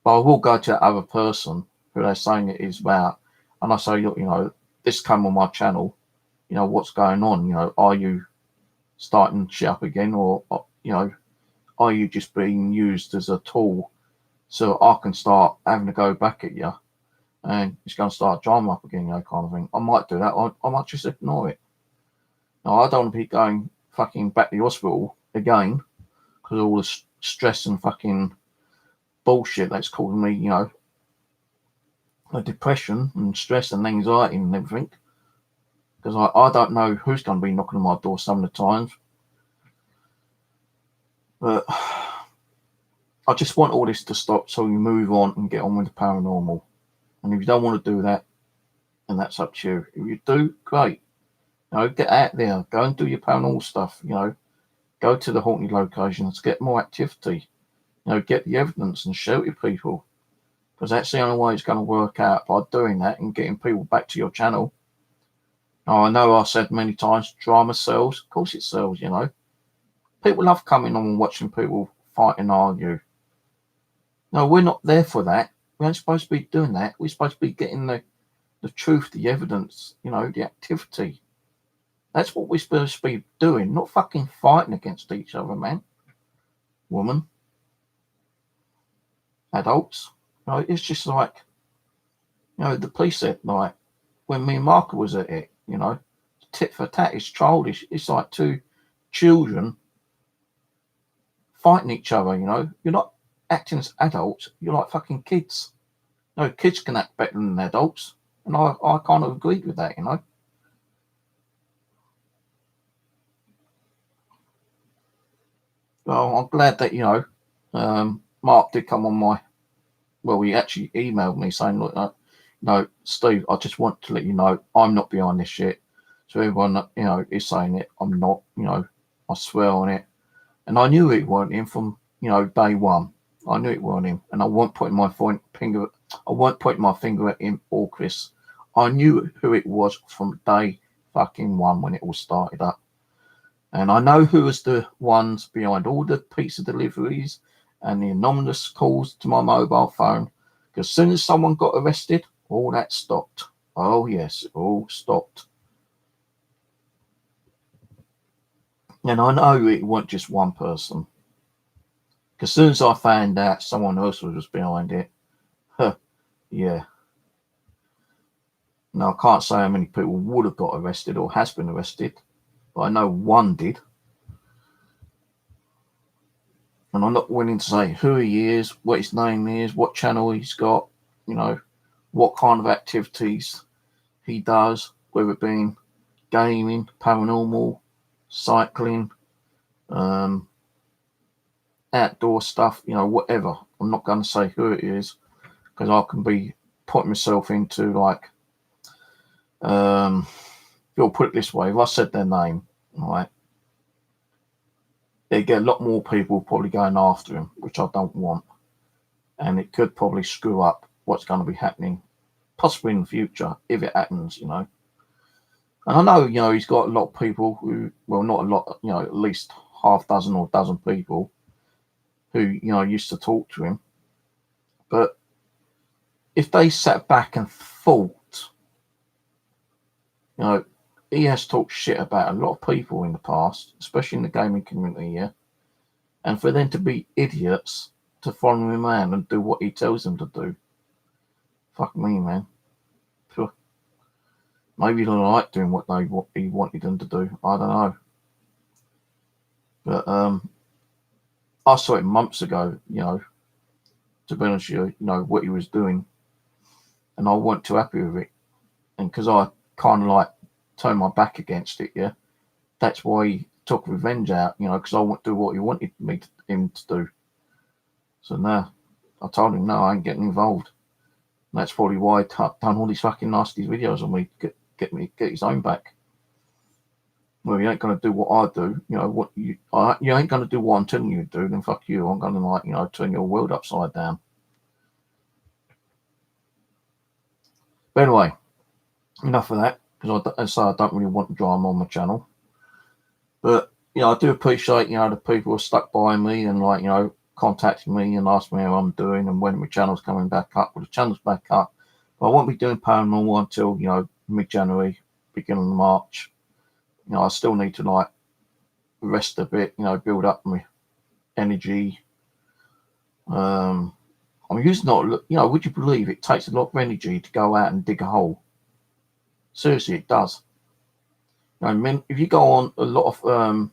But I will go to that other person who they're saying it is about, and I say, look, you know, this came on my channel, you know, what's going on? You know, are you starting shit up again, or you know, are you just being used as a tool so I can start having to go back at you and it's going to start drama up again, you know, kind of thing. I might do that. I might just ignore it. No, I don't want to be going fucking back to the hospital again because of all the stress and fucking bullshit that's causing me, you know, a depression and stress and anxiety and everything. Because I don't know who's going to be knocking on my door some of the times. But I just want all this to stop so we move on and get on with the paranormal. And if you don't want to do that, then that's up to you. If you do, great. You know, get out there, go and do your paranormal stuff. You know, go to the haunted locations, get more activity. You know, get the evidence and share it with people. Because that's the only way it's going to work out, by doing that and getting people back to your channel. Now, I know I said many times, drama sells. Of course it sells, you know. People love coming on and watching people fight and argue. No, we're not there for that. We aren't supposed to be doing that. We're supposed to be getting the truth, the evidence, you know, the activity. That's what we're supposed to be doing, not fucking fighting against each other, man. Woman. Adults. You know, it's just like, you know, the police said, like, when me and Marco was at it, you know, tit for tat, it's childish. It's like two children fighting each other, you know. You're not acting as adults, you're like fucking kids. No, kids can act better than adults. And I kind of agreed with that, you know. Well, I'm glad that, you know, Mark did come on my, well, he actually emailed me saying, look, no, Steve, I just want to let you know I'm not behind this shit. So everyone, you know, is saying it. I'm not, you know, I swear on it. And I knew it weren't him from, you know, day one. I knew it weren't him. And I wasn't putting my finger at him or Chris. I knew who it was from day fucking one when it all started up. And I know who was the ones behind all the pizza deliveries and the anonymous calls to my mobile phone. Because as soon as someone got arrested, all that stopped. Oh, yes, it all stopped. And I know it wasn't just one person. Because as soon as I found out someone else was behind it, yeah. Now, I can't say how many people would have got arrested or has been arrested, but I know one did. And I'm not willing to say who he is, what his name is, what channel he's got, you know, what kind of activities he does, whether it being gaming, paranormal, cycling, outdoor stuff, you know, whatever. I'm not going to say who it is because I can be putting myself into like, you'll put it this way, if I said their name, right, they get a lot more people probably going after him, which I don't want. And it could probably screw up what's going to be happening, possibly in the future, if it happens, you know. And I know, you know, he's got a lot of people who, well, not a lot, you know, at least half dozen or dozen people who, you know, used to talk to him. But if they sat back and thought, you know, he has talked shit about a lot of people in the past, especially in the gaming community, yeah. And for them to be idiots to follow him around and do what he tells them to do, fuck me, man. Maybe they like doing what he wanted them to do. I don't know. But I saw it months ago, you know, to be honest with you know, what he was doing. And I wasn't too happy with it. And because I kind of like turned my back against it, yeah, that's why he took revenge out, you know, because I wouldn't do what he wanted him to do. So now I told him, no, I ain't getting involved. And that's probably why he done all these fucking nasty videos on me to get his own back. Well, you ain't gonna do what I do, you know. What you ain't gonna do what I'm telling you to do. Then fuck you. I'm gonna, like, you know, turn your world upside down. But anyway, enough of that, because I don't really want drama on my channel. But you know, I do appreciate, you know, the people who are stuck by me and, like, you know, contacting me and asking me how I'm doing and when my channel's coming back up. Well, the channel's back up, but I won't be doing paranormal until, you know, mid-January, beginning of March. You know, I still need to, like, rest a bit, build up my energy. I'm using would you believe it takes a lot of energy to go out and dig a hole? Seriously, it does. If you go on a lot of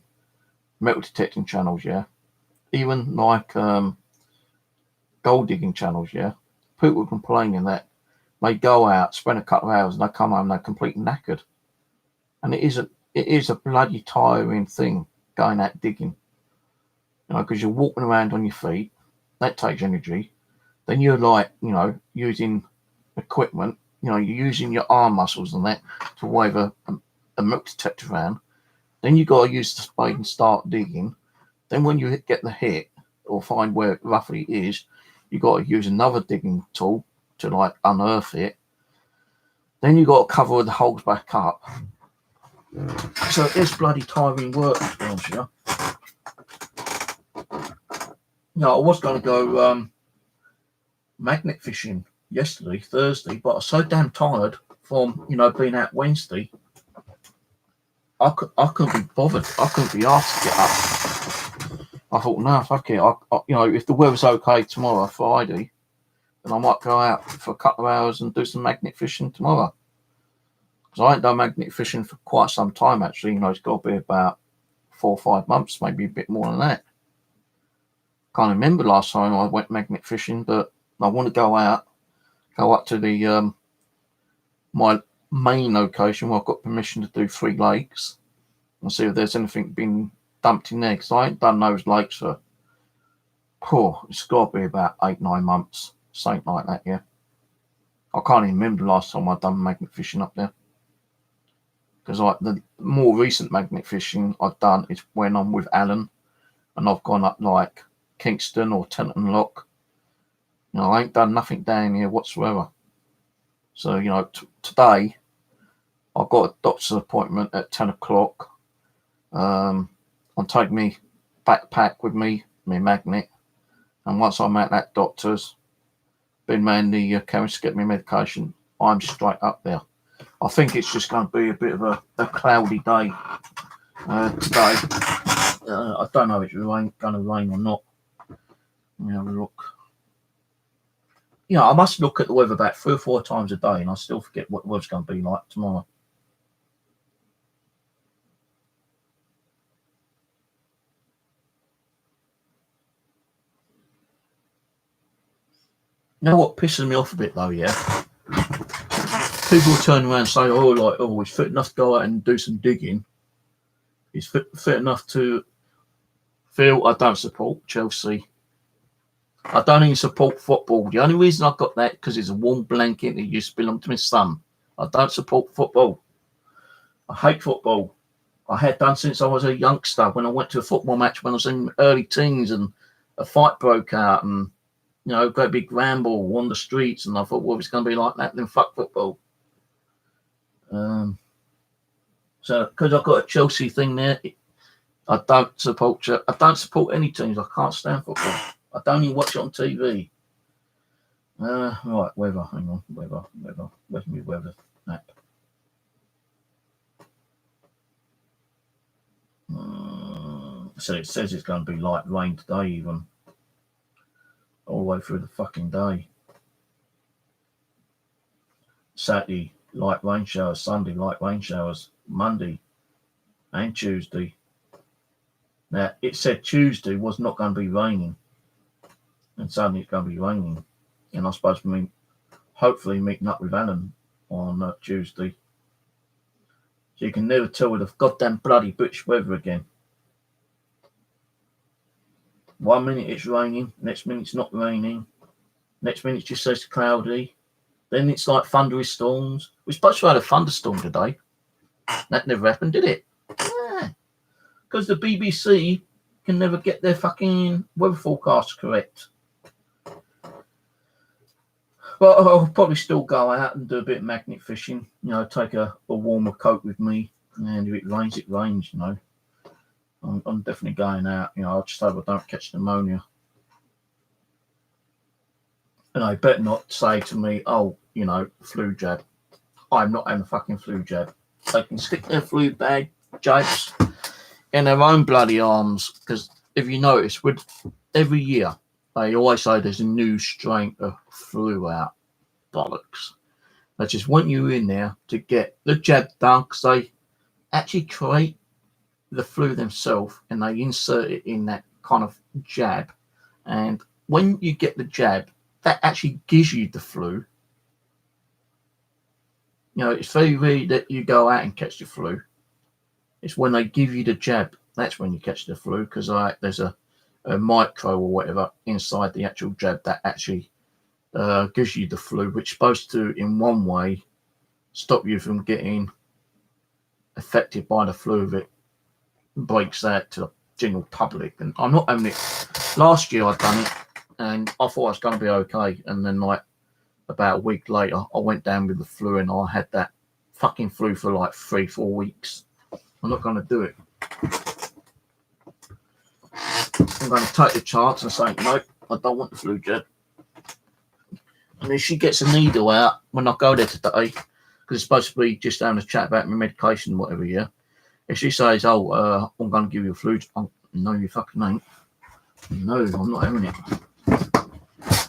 metal detecting channels, yeah, even like gold digging channels, yeah, people complaining that they go out, spend a couple of hours, and they come home, they're completely knackered. And it is a bloody tiring thing going out digging, because you're walking around on your feet. That takes energy. Then you're like, using equipment. You're using your arm muscles and that to wave a milk detector around. Then you got to use the spade and start digging. Then when you get the hit or find where it roughly is, you got to use another digging tool to like unearth it. Then you got to cover the holes back up. So it's bloody tiring work, to be honest with you. I was going to go magnet fishing yesterday, Thursday, but I was so damn tired from being out Wednesday. I couldn't be bothered. I couldn't be asked to get up. I thought, no, fuck it. If the weather's okay tomorrow, Friday, then I might go out for a couple of hours and do some magnet fishing tomorrow. Because I ain't done magnet fishing for quite some time, actually. It's got to be about 4 or 5 months, maybe a bit more than that. Can't remember last time I went magnet fishing, but I want to go out, go up to the my main location where I've got permission to do 3 lakes and see if there's anything been dumped in there, because I ain't done those lakes for it's got to be about 8-9 months, something like that. Yeah, I can't even remember the last time I've done magnet fishing up there, because like the more recent magnet fishing I've done is when I'm with Alan and I've gone up like Kingston or Tenton Lock. I ain't done nothing down here whatsoever. So today I've got a doctor's appointment at 10 o'clock. I'm taking me backpack with me, my magnet, and once I'm at that doctor's, been round the chemist to get me medication, I'm straight up there. I think it's just going to be a bit of a cloudy day today. I don't know if it's going to rain or not. Let me have a look. I must look at the weather about 3 or 4 times a day, and I still forget what the weather's going to be like tomorrow. You know what pisses me off a bit though, yeah? People turn around and say, he's fit enough to go out and do some digging. He's fit enough to feel. I don't support Chelsea. I don't even support football. The only reason I got that because it's a warm blanket that used to belong to my son. I don't support football. I hate football. I had done since I was a youngster, when I went to a football match when I was in early teens and a fight broke out and great big ramble on the streets, and I thought, well, if it's going to be like that, then fuck football. So because I've got a Chelsea thing there, I don't support any teams. I can't stand football. I don't even watch it on TV. Right, weather. Hang on, weather. Where's my weather app? So it says it's going to be light rain today, even all the way through the fucking day. Saturday, light rain showers. Sunday, light rain showers. Monday and Tuesday. Now, it said Tuesday was not going to be raining, and suddenly it's going to be raining. And I'm supposed to be hopefully meeting up with Alan on Tuesday. So you can never tell with the goddamn bloody British weather again. 1 minute it's raining, next minute it's not raining, next minute it just says cloudy, then it's like thundery storms. We're supposed to have a thunderstorm today. That never happened, did it? Yeah. Because the BBC can never get their fucking weather forecasts correct. But I'll probably still go out and do a bit of magnet fishing, take a warmer coat with me, and if it rains, it rains, I'm definitely going out, I just hope I don't catch pneumonia. And I better not say to me, flu jab. I'm not having a fucking flu jab. They can stick their flu bag jabs in their own bloody arms. Because if you notice, with every year, they always say there's a new strain of flu out. Bollocks. They just want you in there to get the jab done, because they actually create the flu themselves and they insert it in that kind of jab. And when you get the jab, that actually gives you the flu. You know, it's very rare that you go out and catch the flu. It's when they give you the jab, that's when you catch the flu, because there's a micro or whatever inside the actual jab that actually gives you the flu, which is supposed to, in one way, stop you from getting affected by the flu if it breaks out to the general public. And I'm not having it. Last year I'd done it, and I thought I was going to be okay. And then, like, about a week later, I went down with the flu, and I had that fucking flu for like 3-4 weeks. I'm not going to do it. I'm going to take the chance and say, no, I don't want the flu jab. And if she gets a needle out when I go there today, because it's supposed to be just having a chat about my medication, whatever, yeah. If she says, oh, I'm going to give you a flu jab, no, you fucking ain't. No, I'm not having it.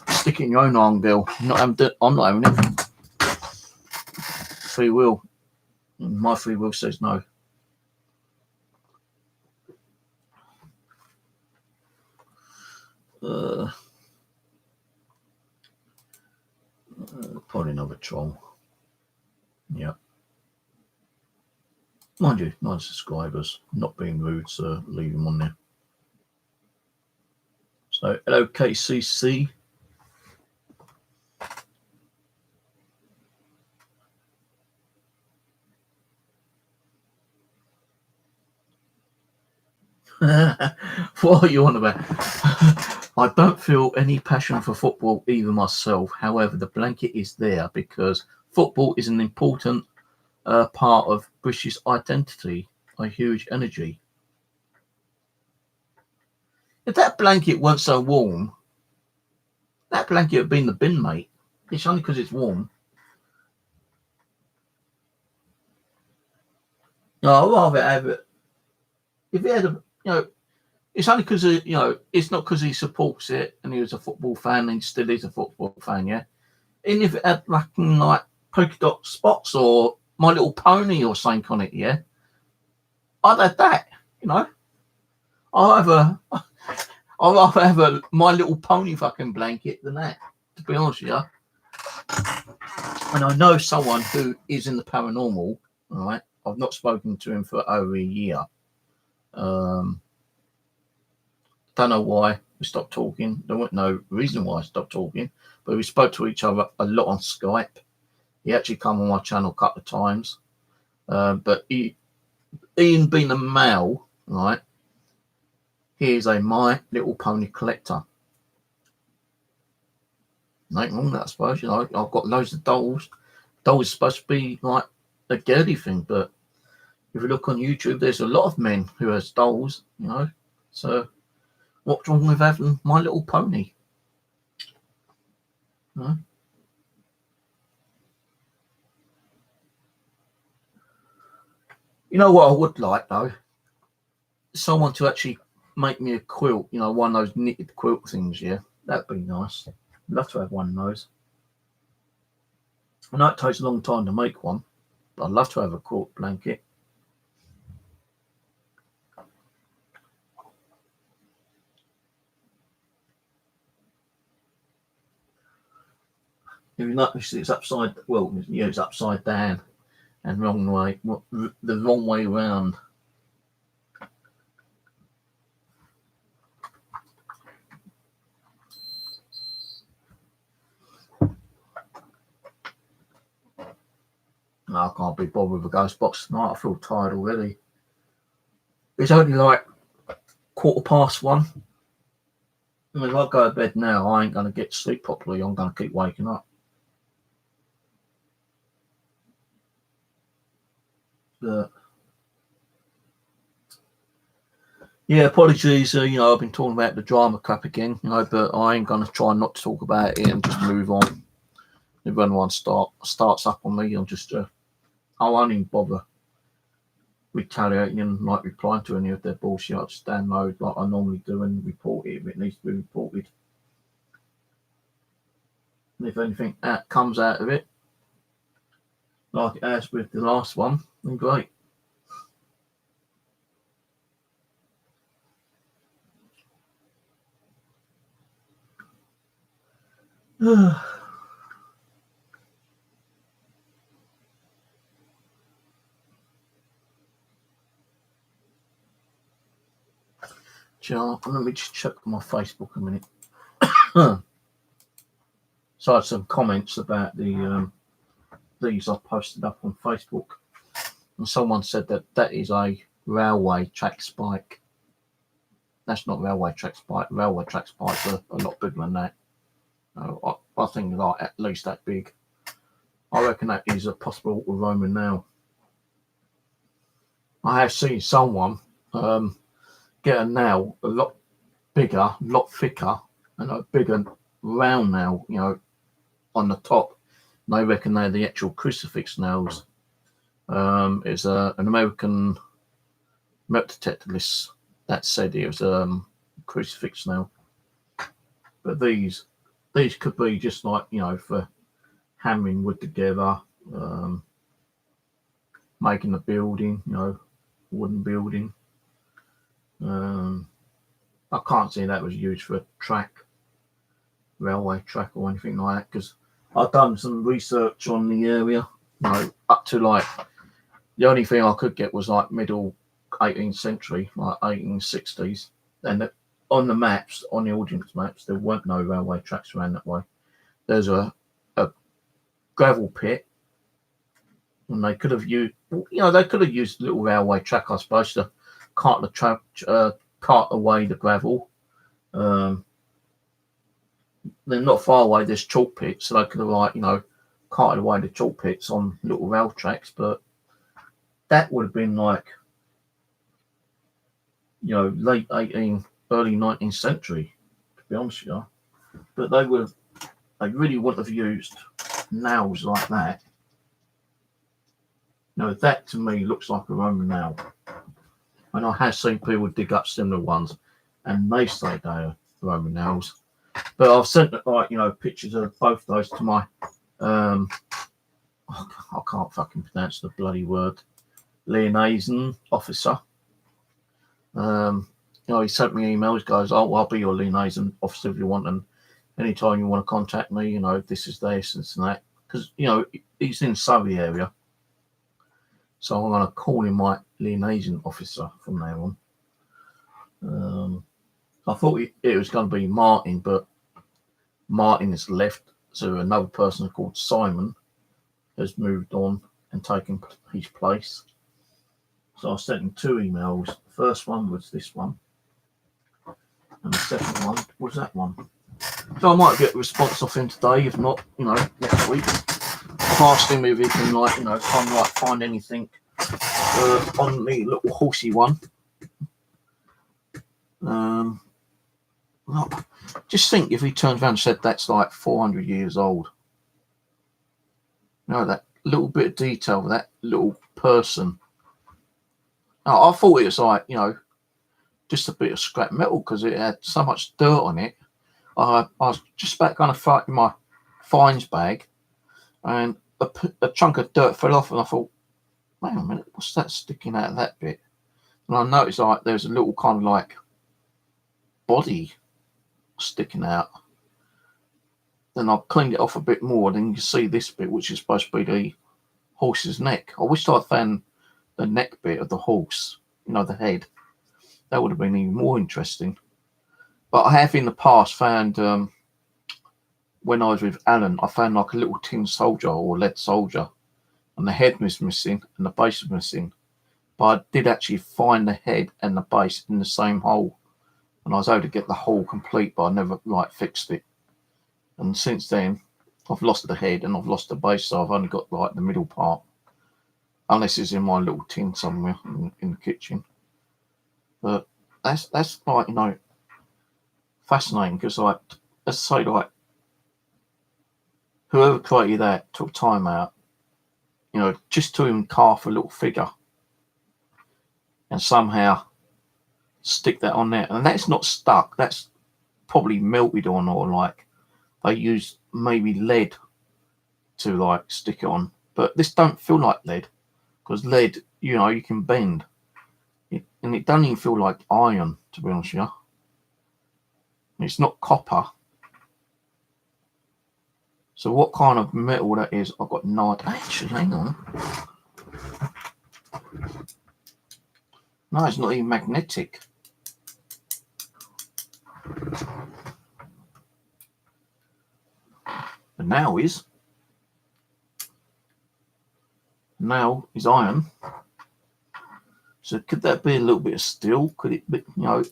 Stick it in your own arm, girl. I'm not having it. Free will. My free will says no. Probably another troll. Yeah. Mind you, 9 subscribers. Not being rude, so leave them on there. So, hello, KCC. What are you on about? I don't feel any passion for football either myself. However, the blanket is there because football is an important part of British identity, a huge energy. If that blanket weren't so warm, that blanket would be in the bin, mate. It's only because it's warm. No, I'd rather have it. If it had it's only because, it's not because he supports it and he was a football fan and he still is a football fan, yeah? And if it had like polka dot spots or My Little Pony or something on it, yeah? I'd have that, I'd rather have a My Little Pony fucking blanket than that, to be honest with you. And I know someone who is in the paranormal, right? I've not spoken to him for over a year. Don't know why we stopped talking. There wasn't no reason why I stopped talking, but we spoke to each other a lot on Skype. He actually come on my channel a couple of times. But Ian being a male, right, he is a My Little Pony collector. Nothing wrong with that, I suppose. I've got loads of dolls. Dolls are supposed to be like a girly thing, but if you look on YouTube, there's a lot of men who has dolls, So what's wrong with having My Little Pony? You know what I would like, though? Someone to actually make me a quilt, one of those knitted quilt things, yeah? That'd be nice. I'd love to have one of those. I know it takes a long time to make one, but I'd love to have a quilt blanket. If you notice, it's upside down and the wrong way around. No, I can't be bothered with a ghost box tonight. I feel tired already. It's only like 1:15. And if I go to bed now, I ain't going to get to sleep properly. I'm going to keep waking up. But yeah, apologies. I've been talking about the drama crap again, but I ain't going to try not to talk about it and just move on. If anyone starts up on me, I'll just, I won't even bother. retaliating and like replying to any of their bullshit. I just download like I normally do and report it if it needs to be reported. And if anything comes out of it, like it has with the last one, then great. Let me just check my Facebook a minute. So I had some comments about the these I posted up on Facebook, and someone said that is a railway track spike. That's not railway track spike. Railway track spikes are a lot bigger than that. I think like at least that big. I reckon that is a possible Roman nail. I have seen someone get a nail a lot bigger, a lot thicker, and a bigger round nail, on the top. And they reckon they're the actual crucifix nails. It's an American metal detectorist that said it was crucifix nail. But these could be just like, for hammering wood together, making a building, wooden building. I can't see that was used for a railway track or anything like that, because I've done some research on the area, up to like, the only thing I could get was like middle 18th century, like 1860s, and on the maps, on the audience maps, there weren't no railway tracks around that way. There's a gravel pit, and they could have used, a little railway track, I suppose, to cart away the gravel. Then not far away, there's chalk pits, so they could have carted away the chalk pits on little rail tracks, but that would have been like, late 18th, early 19th century, to be honest with you. But they really wouldn't have used nails like that. That to me looks like a Roman nail. And I have seen people dig up similar ones, and they say they are Roman nails. But I've sent pictures of both those to my I can't fucking pronounce the bloody word, liaison officer. He sent me emails, goes, "Oh, I'll be your liaison officer if you want, and anytime you want to contact me, this is this and that." Because he's in Surrey area, so I'm going to call him my liaison officer from now on. I thought it was going to be Martin, but Martin has left, so another person called Simon has moved on and taken his place. So I sent him 2 emails. The first one was this one, and the second one was that one. So I might get a response off him today, if not, next week. I've asked him if he can, find anything on the little horsey one. Just think if he turns around and said that's like 400 years old. That little bit of detail, that little person. I thought it was like, just a bit of scrap metal because it had so much dirt on it. I was just about going to throw it in my fines bag, and a chunk of dirt fell off, and I thought, wait a minute, what's that sticking out of that bit? And I noticed there's a little kind of body sticking out. Then I cleaned it off a bit more, then you can see this bit, which is supposed to be the horse's neck. I wish I'd found the neck bit of the horse, the head. That would have been even more interesting. But I have in the past found, when I was with Alan, I found a little tin soldier or lead soldier, and the head was missing and the base was missing. But I did actually find the head and the base in the same hole, and I was able to get the hole complete, but I never fixed it. And since then, I've lost the head and I've lost the base, so I've only got the middle part, unless it's in my little tin somewhere in the kitchen. But that's fascinating, because let's say whoever created that took time out, just to even carve a little figure. and somehow stick that on there. And that's not stuck. That's probably melted on, or like they use maybe lead to like stick it on. But this don't feel like lead, because lead, you know, you can bend. And it doesn't even feel like iron, to be honest with you. It's not copper. So what kind of metal that is, I've got no idea. Actually, hang on. No, it's not even magnetic. The nail is. Nail is iron. So could that be a little bit of steel? Could it be, you know,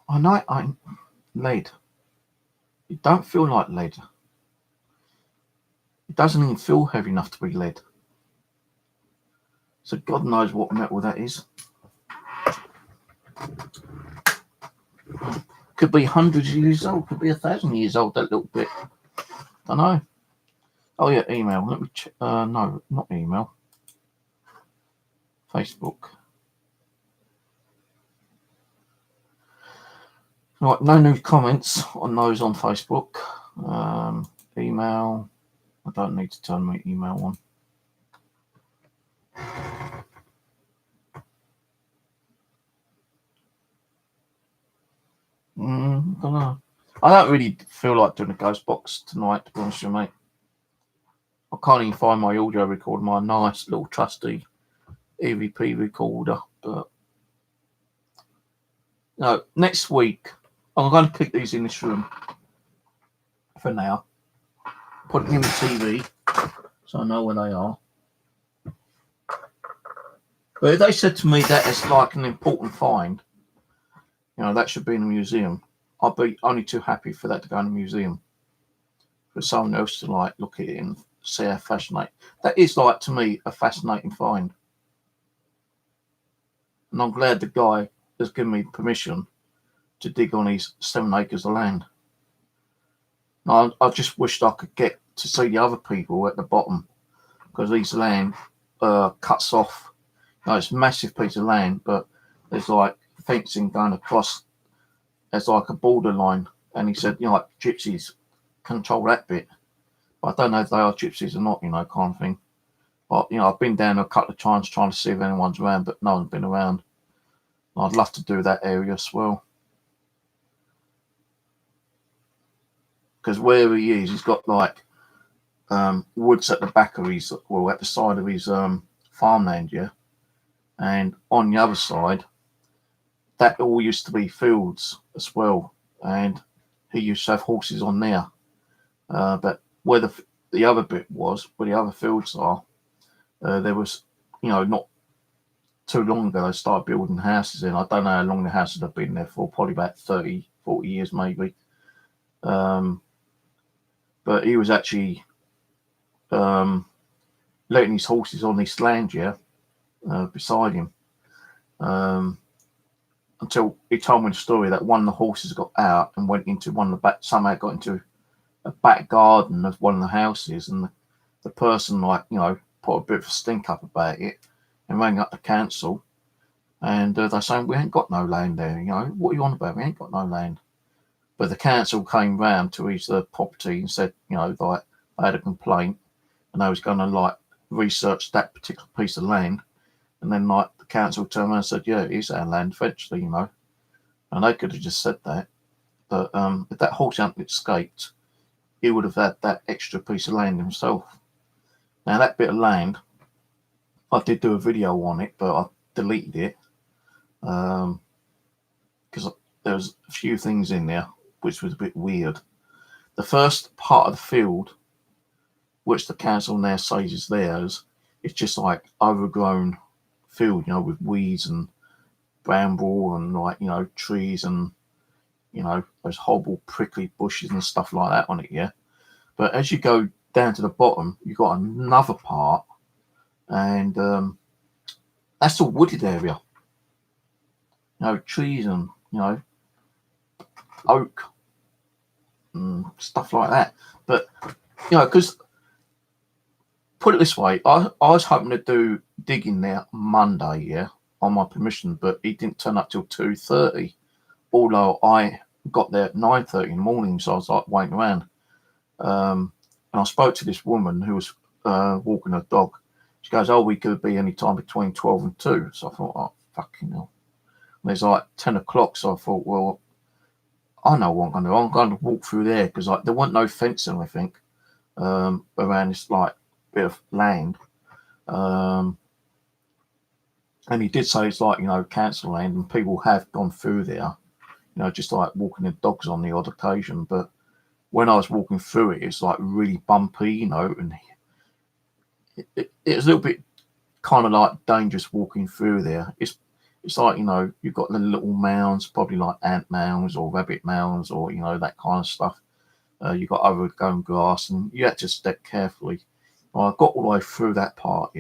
I know it ain't lead. It don't feel like lead. It doesn't even feel heavy enough to be lead. So God knows what metal that is. Could be hundreds of years old, could be 1,000 years old, that little bit. Don't know. Oh yeah, email. Let me check. No, not email. Facebook. Right, no new comments on those on Facebook. Email. I don't need to turn my email on. I don't know. I don't really feel like doing a ghost box tonight, to be honest with you, mate. I can't even find my audio recorder, my nice little trusty EVP recorder. But no, next week I'm going to keep these in this room for now. Put them in the TV so I know where they are. But if they said to me that is like an important find, you know, that should be in a museum, I'd be only too happy for that to go in a museum. For someone else to like look at it and see how fascinating. That is, like, to me, a fascinating find. And I'm glad the guy has given me permission to dig on his 7 acres of land. Now, I just wished I could get to see the other people at the bottom, because his land cuts off. You know, it's a massive piece of land, but there's like fencing going across. There's like a borderline, and he said, you know, like gypsies control that bit. But I don't know if they are gypsies or not, you know, kind of thing. But, you know, I've been down a couple of times trying to see if anyone's around, but no one's been around. I'd love to do that area as well. Because where he is, he's got like woods at the back of his, well, at the side of his farmland, yeah. And on the other side, that all used to be fields as well. And he used to have horses on there. But where the other bit was, where the other fields are, there was, you know, not too long ago, they started building houses in. I don't know how long the houses have been there for, probably about 30, 40 years maybe. But he was actually letting his horses on this land, yeah, beside him. Until he told me the story that one of the horses got out and went into one of the back, somehow got into a back garden of one of the houses, and the person, like, you know, put a bit of a stink up about it and rang up the council, and they're saying, we ain't got no land there, you know, what are you on about, we ain't got no land. But the council came round to his property and said, you know, like, they had a complaint and they was going to like research that particular piece of land, and then like the council turned around and said, yeah, it is our land eventually, you know. And they could have just said that, but if that horse hadn't escaped, he would have had that extra piece of land himself. Now that bit of land, I did do a video on it, but I deleted it because there was a few things in there which was a bit weird. The first part of the field, which the council now says is theirs, it's just like overgrown field, you know, with weeds and bramble and, like, you know, trees and, you know, those horrible prickly bushes and stuff like that on it, yeah. But as you go down to the bottom, you've got another part, and that's a wooded area. You know, trees and, you know, oak and stuff like that. But, you know, because, put it this way, I was hoping to do digging there Monday, yeah. on my permission, but he didn't turn up till 2:30. Although I got there at 9:30 in the morning, so I was like waiting around. And I spoke to this woman who was walking her dog. She goes, "Oh, we could be any time between 12 and 2." So I thought, oh, fucking hell. And it's like 10 o'clock, so I thought, well, I know what I'm going to do. I'm going to walk through there because like there wasn't no fencing, I think, around this like bit of land. And he did say it's like, council land, and people have gone through there, just like walking their dogs on the odd occasion. But when I was walking through it, it's like really bumpy, and it was a little bit kind of like dangerous walking through there. It's like, you've got the little mounds, probably like ant mounds or rabbit mounds or, that kind of stuff. You've got overgrown grass, and you had to step carefully. Well, I got all the way through that part,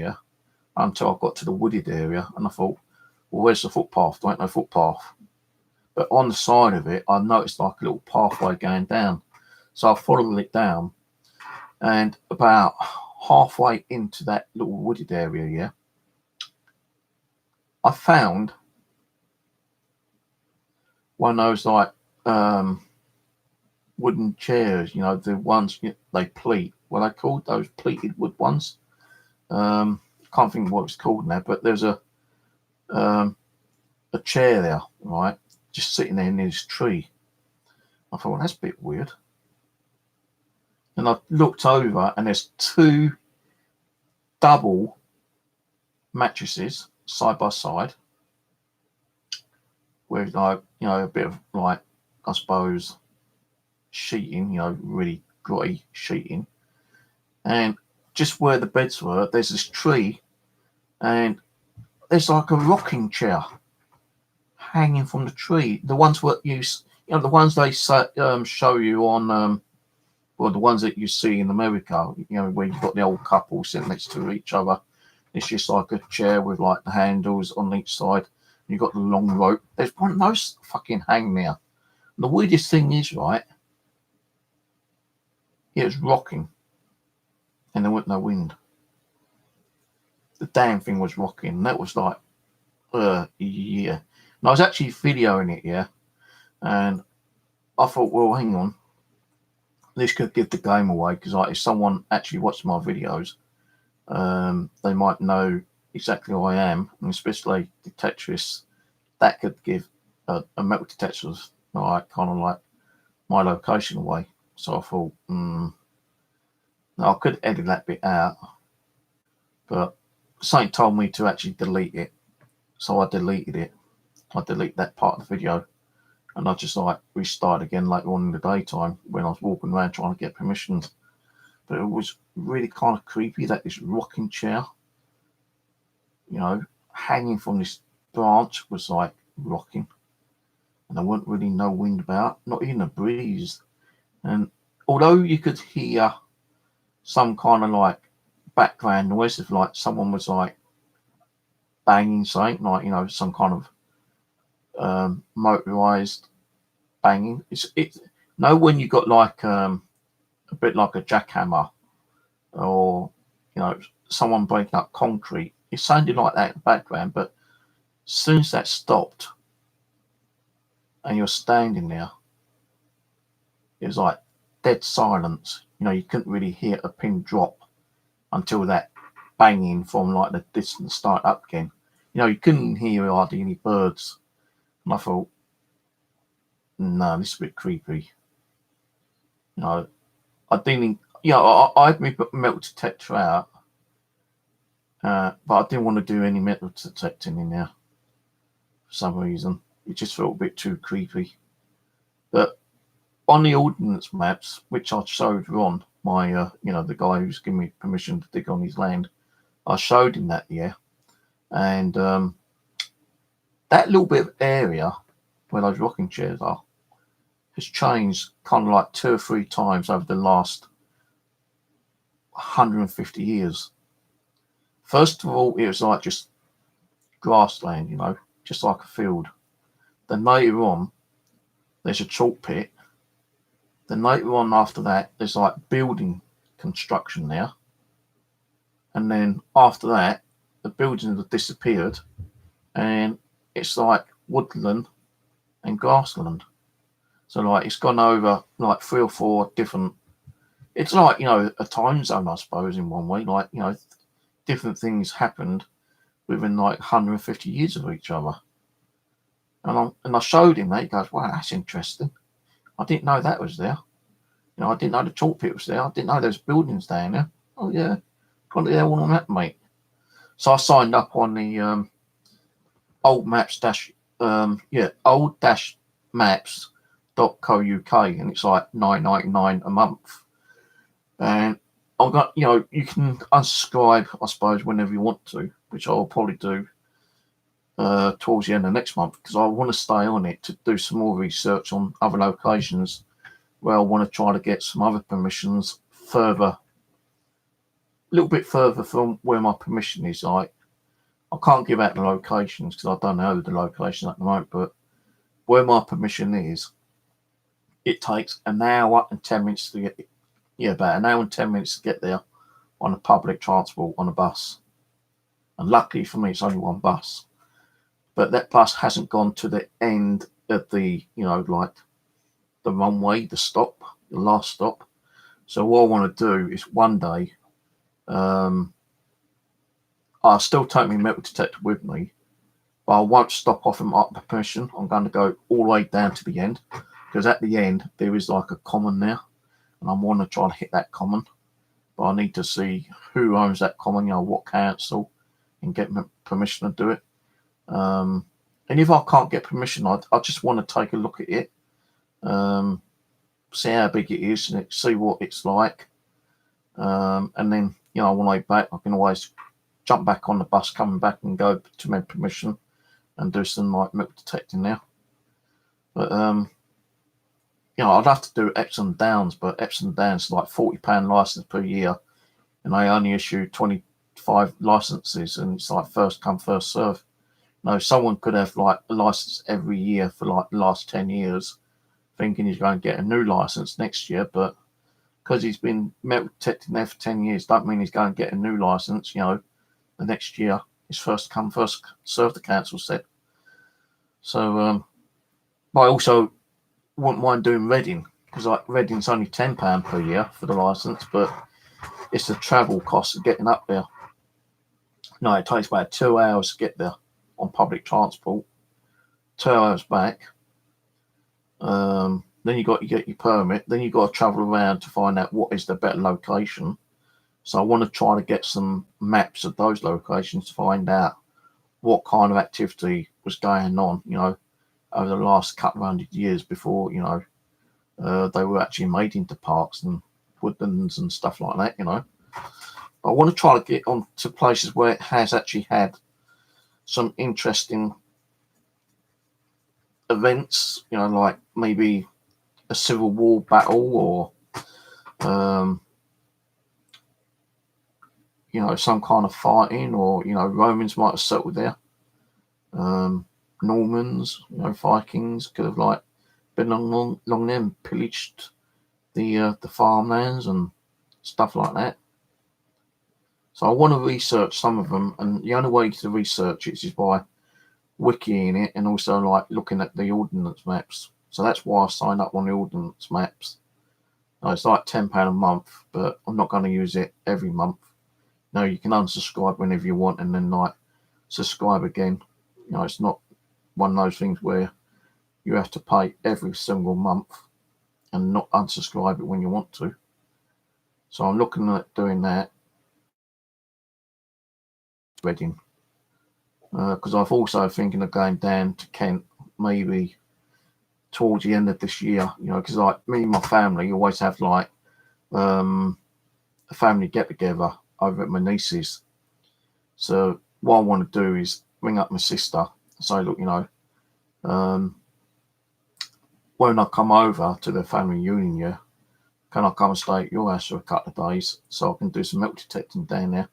until I got to the wooded area, and I thought, well, where's the footpath? There ain't no footpath. But on the side of it, I noticed like a little pathway going down. So I followed it down, and about halfway into that little wooded area, I found one of those like wooden chairs, the ones they pleat. What are they called? Those pleated wood ones. Can't think of what it's called now, but there's a chair there, right, just sitting there in this tree. I thought, well, that's a bit weird. And I looked over, and there's two double mattresses side by side, with like a bit of like, I suppose, sheeting, really grotty sheeting, and just where the beds were, there's this tree, and there's like a rocking chair hanging from the tree. The ones what the ones they show you on, well, the ones that you see in America, where you've got the old couple sitting next to each other. It's just like a chair with like the handles on each side. You've got the long rope. There's one of those fucking hanging there. And the weirdest thing is, right, it was rocking, and there wasn't no wind. The damn thing was rocking. And that was like, yeah. And I was actually videoing it, and I thought, well, hang on, this could give the game away, because like, if someone actually watched my videos, they might know exactly who I am, and especially detectorists. That could give a metal detector like kind of like my location away. So I thought, I could edit that bit out, but something told me to actually delete it, so I deleted it. I deleted that part of the video, and I just like restarted again later on in the daytime when I was walking around trying to get permissions. But it was really kind of creepy that this rocking chair, hanging from this branch, was like rocking, and there wasn't really no wind about, not even a breeze. And although you could hear some kind of like background noise, if like someone was like banging something, like some kind of motorized banging. It's when you got like a bit like a jackhammer, or someone breaking up concrete. It sounded like that in the background, but as soon as that stopped and you're standing there, it was like dead silence. You couldn't really hear a pin drop until that banging from like the distance started up again. You couldn't hear hardly any birds. And I thought, no, this is a bit creepy. I didn't, I had my metal detector out, but I didn't want to do any metal detecting in there for some reason. It just felt a bit too creepy. But on the ordnance maps, which I showed Ron, my, the guy who's given me permission to dig on his land, I showed him that, and that little bit of area where those rocking chairs are has changed kind of like 2 or 3 times over the last 150 years. First of all, it was like just grassland, just like a field. Then later on, there's a chalk pit. Then later on after that, there's like building construction there. And then after that, the buildings have disappeared, and it's like woodland and grassland. So like it's gone over like 3 or 4 different. It's like, a time zone, I suppose, in one way. Like, different things happened within like 150 years of each other. And I showed him that. He goes, "Wow, that's interesting. I didn't know that was there. I didn't know the chalk pit was there. I didn't know there was buildings down there." "Oh yeah, got the hell on that, mate." So I signed up on the old maps dash old dash maps.co.uk, and it's like $9.99 a month. And I've got, you can unsubscribe, I suppose, whenever you want to, which I'll probably do towards the end of next month, because I want to stay on it to do some more research on other locations where I want to try to get some other permissions further, a little bit further from where my permission is. Like, I can't give out the locations because I don't know the location at the moment, but where my permission is, it takes an hour and 10 minutes to get, about an hour and 10 minutes to get there on a public transport, on a bus. And luckily for me, it's only one bus. But that bus hasn't gone to the end of the, like the runway, the stop, the last stop. So what I want to do is one day, I'll still take my metal detector with me, but I won't stop off and mark the permission. I'm going to go all the way down to the end, because at the end there is like a common there, and I want to try to hit that common. But I need to see who owns that common, what council, and get permission to do it. And if I can't get permission, I just want to take a look at it, see how big it is, and see what it's like. And then, on the way back, I can always jump back on the bus coming back and go to my permission and do some like metal detecting now. But I'd have to do Epsom Downs, but Epsom Downs is like £40 license per year, and they only issue 25 licenses, and it's like first come first serve. Someone could have like a license every year for like the last 10 years, thinking he's going to get a new license next year, but because he's been metal detecting there for 10 years, don't mean he's going to get a new license. The next year is first come first serve, the council said. So but I also wouldn't mind doing Reading, because like Reading's only £10 per year for the license, but it's the travel cost of getting up there. It takes about 2 hours to get there on public transport, 2 hours back. Then you get your permit. Then you got to travel around to find out what is the better location. So I want to try to get some maps of those locations to find out what kind of activity was going on, over the last couple of 100 years before, they were actually made into parks and woodlands and stuff like that, I want to try to get on to places where it has actually had some interesting events, like maybe a Civil War battle, or some kind of fighting, or Romans might have settled there, Normans, Vikings could have like been along there and pillaged the farmlands and stuff like that. So I want to research some of them, and the only way to research it is by wikiing it and also like looking at the ordnance maps. So that's why I signed up on the ordnance maps. It's like £10 a month, but I'm not going to use it every month. You can unsubscribe whenever you want and then like subscribe again. It's not one of those things where you have to pay every single month and not unsubscribe it when you want to. So I'm looking at doing that. Reading. Because I've also thinking of going down to Kent maybe towards the end of this year, because like me and my family always have like a family get together over at my niece's. So what I want to do is ring up my sister and say, look, when I come over to the family reunion, can I come and stay at your house for a couple of days so I can do some metal detecting down there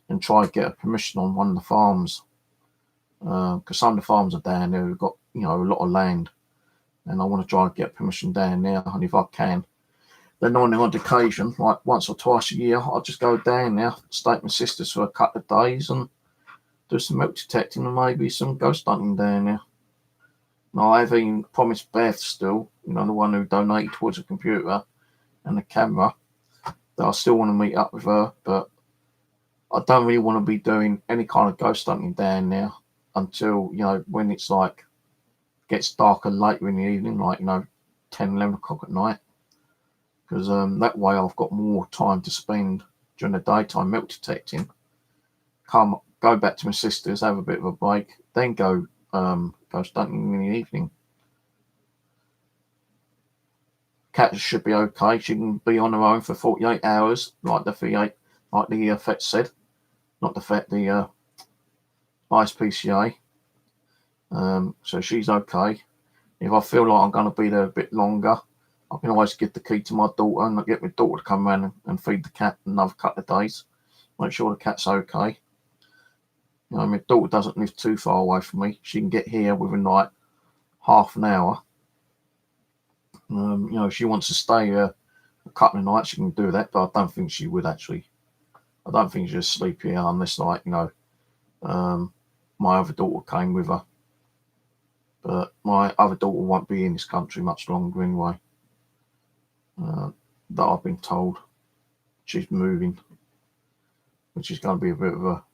and try and get a permission on one of the farms? Because some of the farms are down there who've got, a lot of land, and I want to try and get permission down there. And if I can, then on the odd occasion, like once or twice a year, I'll just go down there, stay at my sister's for a couple of days and do some milk detecting and maybe some ghost hunting down there. Now, I've even promised Beth still, the one who donated towards the computer and the camera, that I still want to meet up with her, but I don't really want to be doing any kind of ghost hunting down there until, when it's like, gets darker later in the evening, like, 10, 11 o'clock at night. Because that way I've got more time to spend during the daytime milk detecting. Go back to my sister's, have a bit of a break, then go ghost hunting in the evening. Cat should be okay. She can be on her own for 48 hours, like the vet said, not the vet, the ISPCA. So she's okay. If I feel like I'm going to be there a bit longer, I can always give the key to my daughter and get my daughter to come around and feed the cat another couple of days. Make sure the cat's okay. My daughter doesn't live too far away from me. She can get here within like half an hour. If she wants to stay a couple of nights, she can do that, but I don't think she would actually. I don't think she'll sleep here unless, my other daughter came with her. But my other daughter won't be in this country much longer anyway. That I've been told. She's moving, which is going to be a bit of a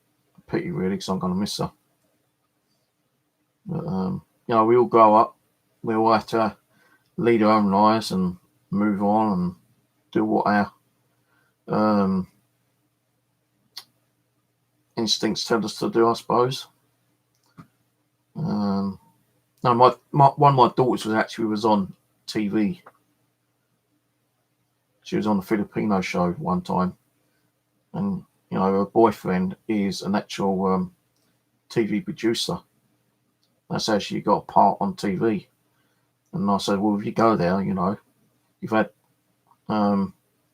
pity, really, because I'm going to miss her. But, we all grow up. We all have to lead our own lives and move on and do what our instincts tell us to do, I suppose. Now, one of my daughters was on TV. She was on a Filipino show one time, and her boyfriend is an actual TV producer. That's how she got a part on TV. And I said, well, if you go there, you've had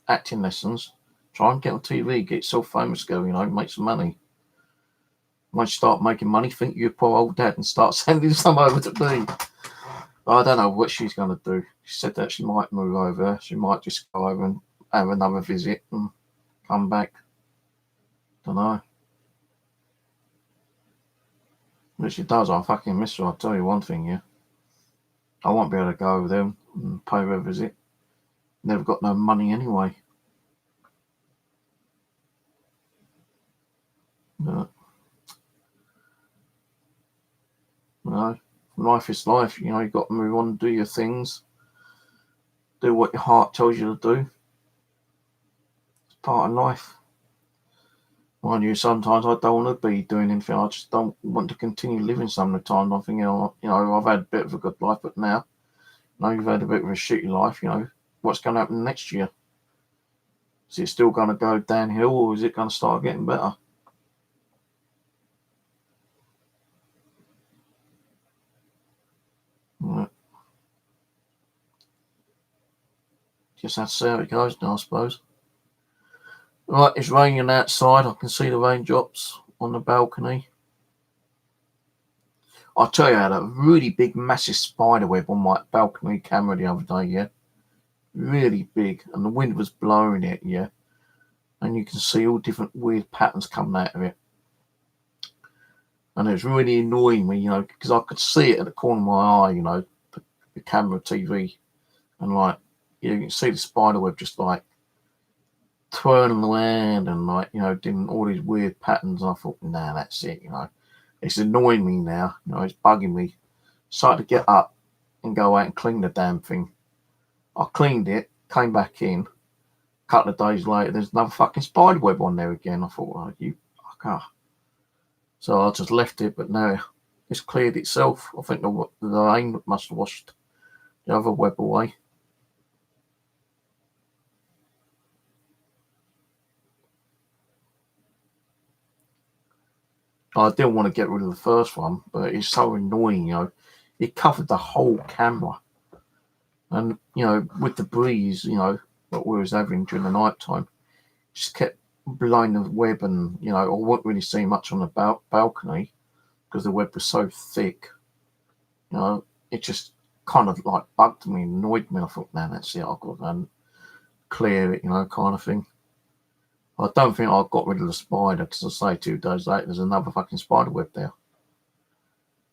acting lessons, try and get on TV, get yourself famous, make some money. Once you start making money, think you're poor old dad and start sending some over to me. I don't know what she's going to do. She said that she might move over. She might just go over and have another visit and come back. Don't know. If she does, I fucking miss her. I'll tell you one thing, yeah. I won't be able to go over there and pay her a visit. Never got no money anyway. But, life is life. You've got to move on and do your things. Do what your heart tells you to do. It's part of life. Mind you, sometimes I don't want to be doing anything. I just don't want to continue living some of the time. I think, I've had a bit of a good life, but now you've had a bit of a shitty life. What's going to happen next year? Is it still going to go downhill, or is it going to start getting better? Right. Just have to see how it goes now, I suppose. Right, it's raining outside. I can see the raindrops on the balcony. I tell you, I had a really big, massive spider web on my balcony camera the other day, yeah. Really big, and the wind was blowing it, yeah. And you can see all different weird patterns coming out of it. And it was really annoying me, because I could see it at the corner of my eye, the camera TV. And you can see the spider web just twirling around and doing all these weird patterns. And I thought, nah, that's it, It's annoying me now, it's bugging me. So I had to get up and go out and clean the damn thing. I cleaned it, came back in. A couple of days later, there's another fucking spider web on there again. I thought, oh, you fucker. So I just left it, but now it's cleared itself. I think the rain must have washed the other web away. I didn't want to get rid of the first one, but it's so annoying, It covered the whole camera. And, with the breeze, that we was having during the night time, just kept blowing the web and, I wouldn't really see much on the balcony because the web was so thick. It just kind of bugged me, annoyed me. I thought, man, that's it, I've got to clear it, kind of thing. I don't think I got rid of the spider because I say 2 days later there's another fucking spider web there.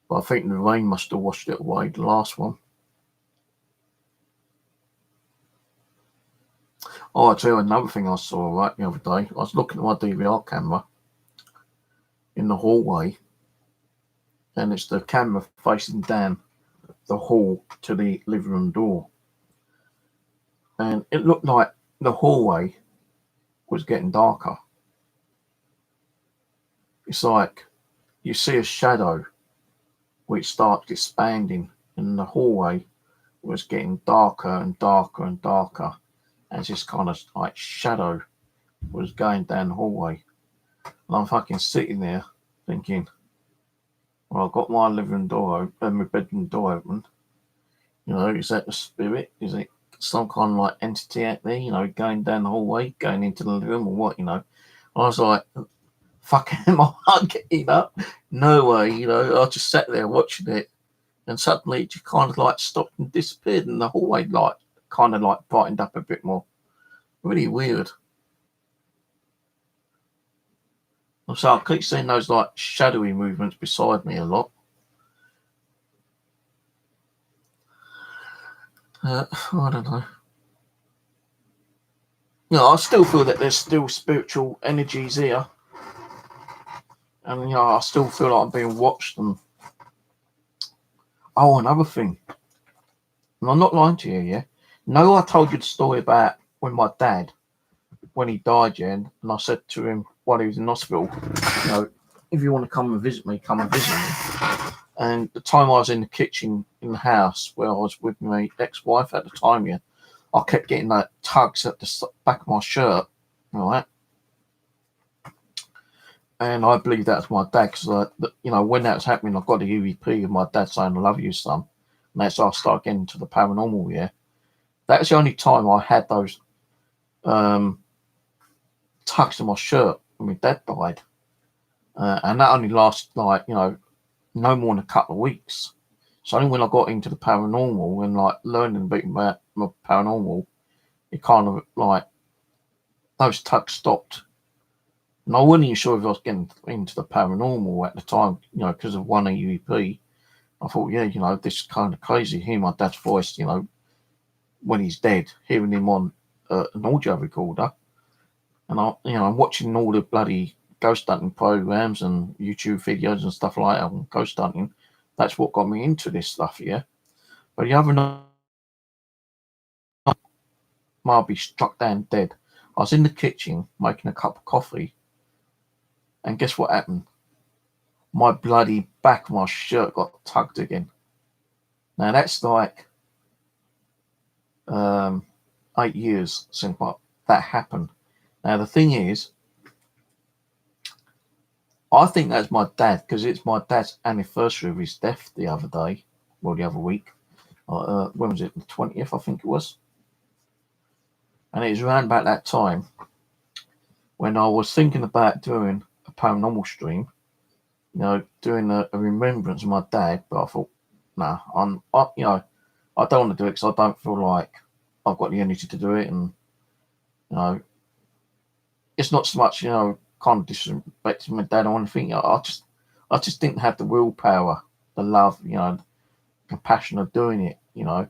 But I think the rain must have washed it away, the last one. Oh, I'll tell you another thing I saw right the other day. I was looking at my DVR camera in the hallway, and it's the camera facing down the hall to the living room door. And it looked like the hallway was getting darker. It's like you see a shadow which started expanding, and the hallway was getting darker and darker and darker as this kind of like shadow was going down the hallway. And I'm fucking sitting there thinking, well, I've got my living room door open, my bedroom door open. You know, is that the spirit? Is it some kind of like entity out there, you know, going down the hallway, going into the living room or what, you know? I was like, fucking am I getting up? No way, you know. I just sat there watching it, and suddenly it just kind of like stopped and disappeared, and the hallway light kind of like brightened up a bit more. Really weird. So I keep seeing those like shadowy movements beside me a lot. I don't know. You know, I still feel that there's still spiritual energies here. And, you know, I still feel like I'm being watched. And oh, another thing. And I'm not lying to you, yeah? No, I told you the story about when my dad, when he died, yeah, and I said to him while he was in hospital, you know, if you want to come and visit me, come and visit me. And the time I was in the kitchen in the house where I was with my ex-wife at the time, yeah, I kept getting like tugs at the back of my shirt, right? And I believe that's my dad because, you know, when that was happening, I got a UEP of my dad saying, I love you, son. And that's how I started getting into the paranormal, yeah. That's the only time I had those tucks in my shirt when my dad died. And that only lasted, like, you know, no more than a couple of weeks. So only when I got into the paranormal and, like, learning a bit about my paranormal, it kind of, like, those tucks stopped. And I wasn't even sure if I was getting into the paranormal at the time, you know, because of one UEP. I thought, yeah, you know, this is kind of crazy. Hearing my dad's voice, you know, when he's dead, hearing him on an audio recorder. And I'm watching all the bloody ghost hunting programs and YouTube videos and stuff like that on ghost hunting. That's what got me into this stuff, yeah. But the other night, I'll be struck down dead. I was in the kitchen making a cup of coffee, and guess what happened? My bloody back of my shirt got tugged again. Now that's like 8 years since that happened. Now the thing is, I think that's my dad because it's my dad's anniversary of his death the other day, well, the other week. When was it? The 20th, I think it was. And it was around about that time when I was thinking about doing a paranormal stream, you know, doing a remembrance of my dad. But I thought, nah, you know, I don't want to do it because I don't feel like I've got the energy to do it. And, you know, it's not so much, you know, kind of disrespecting my dad or anything. I just didn't have the willpower, the love, you know, compassion of doing it, you know.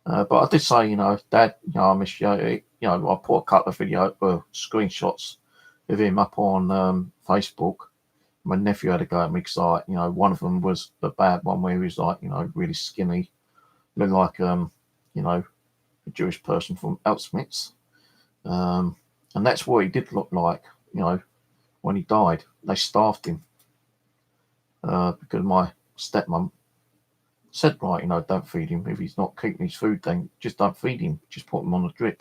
But I did say, you know, Dad, you know, I miss you. You know, I put a couple of screenshots of him up on Facebook. My nephew had a go at me because, you know, one of them was the bad one where he was like, you know, really skinny, looked like, you know, a Jewish person from Auschwitz. And that's what he did look like, you know, when he died. They starved him because my stepmom said, right, you know, don't feed him. If he's not keeping his food, then just don't feed him. Just put him on a drip.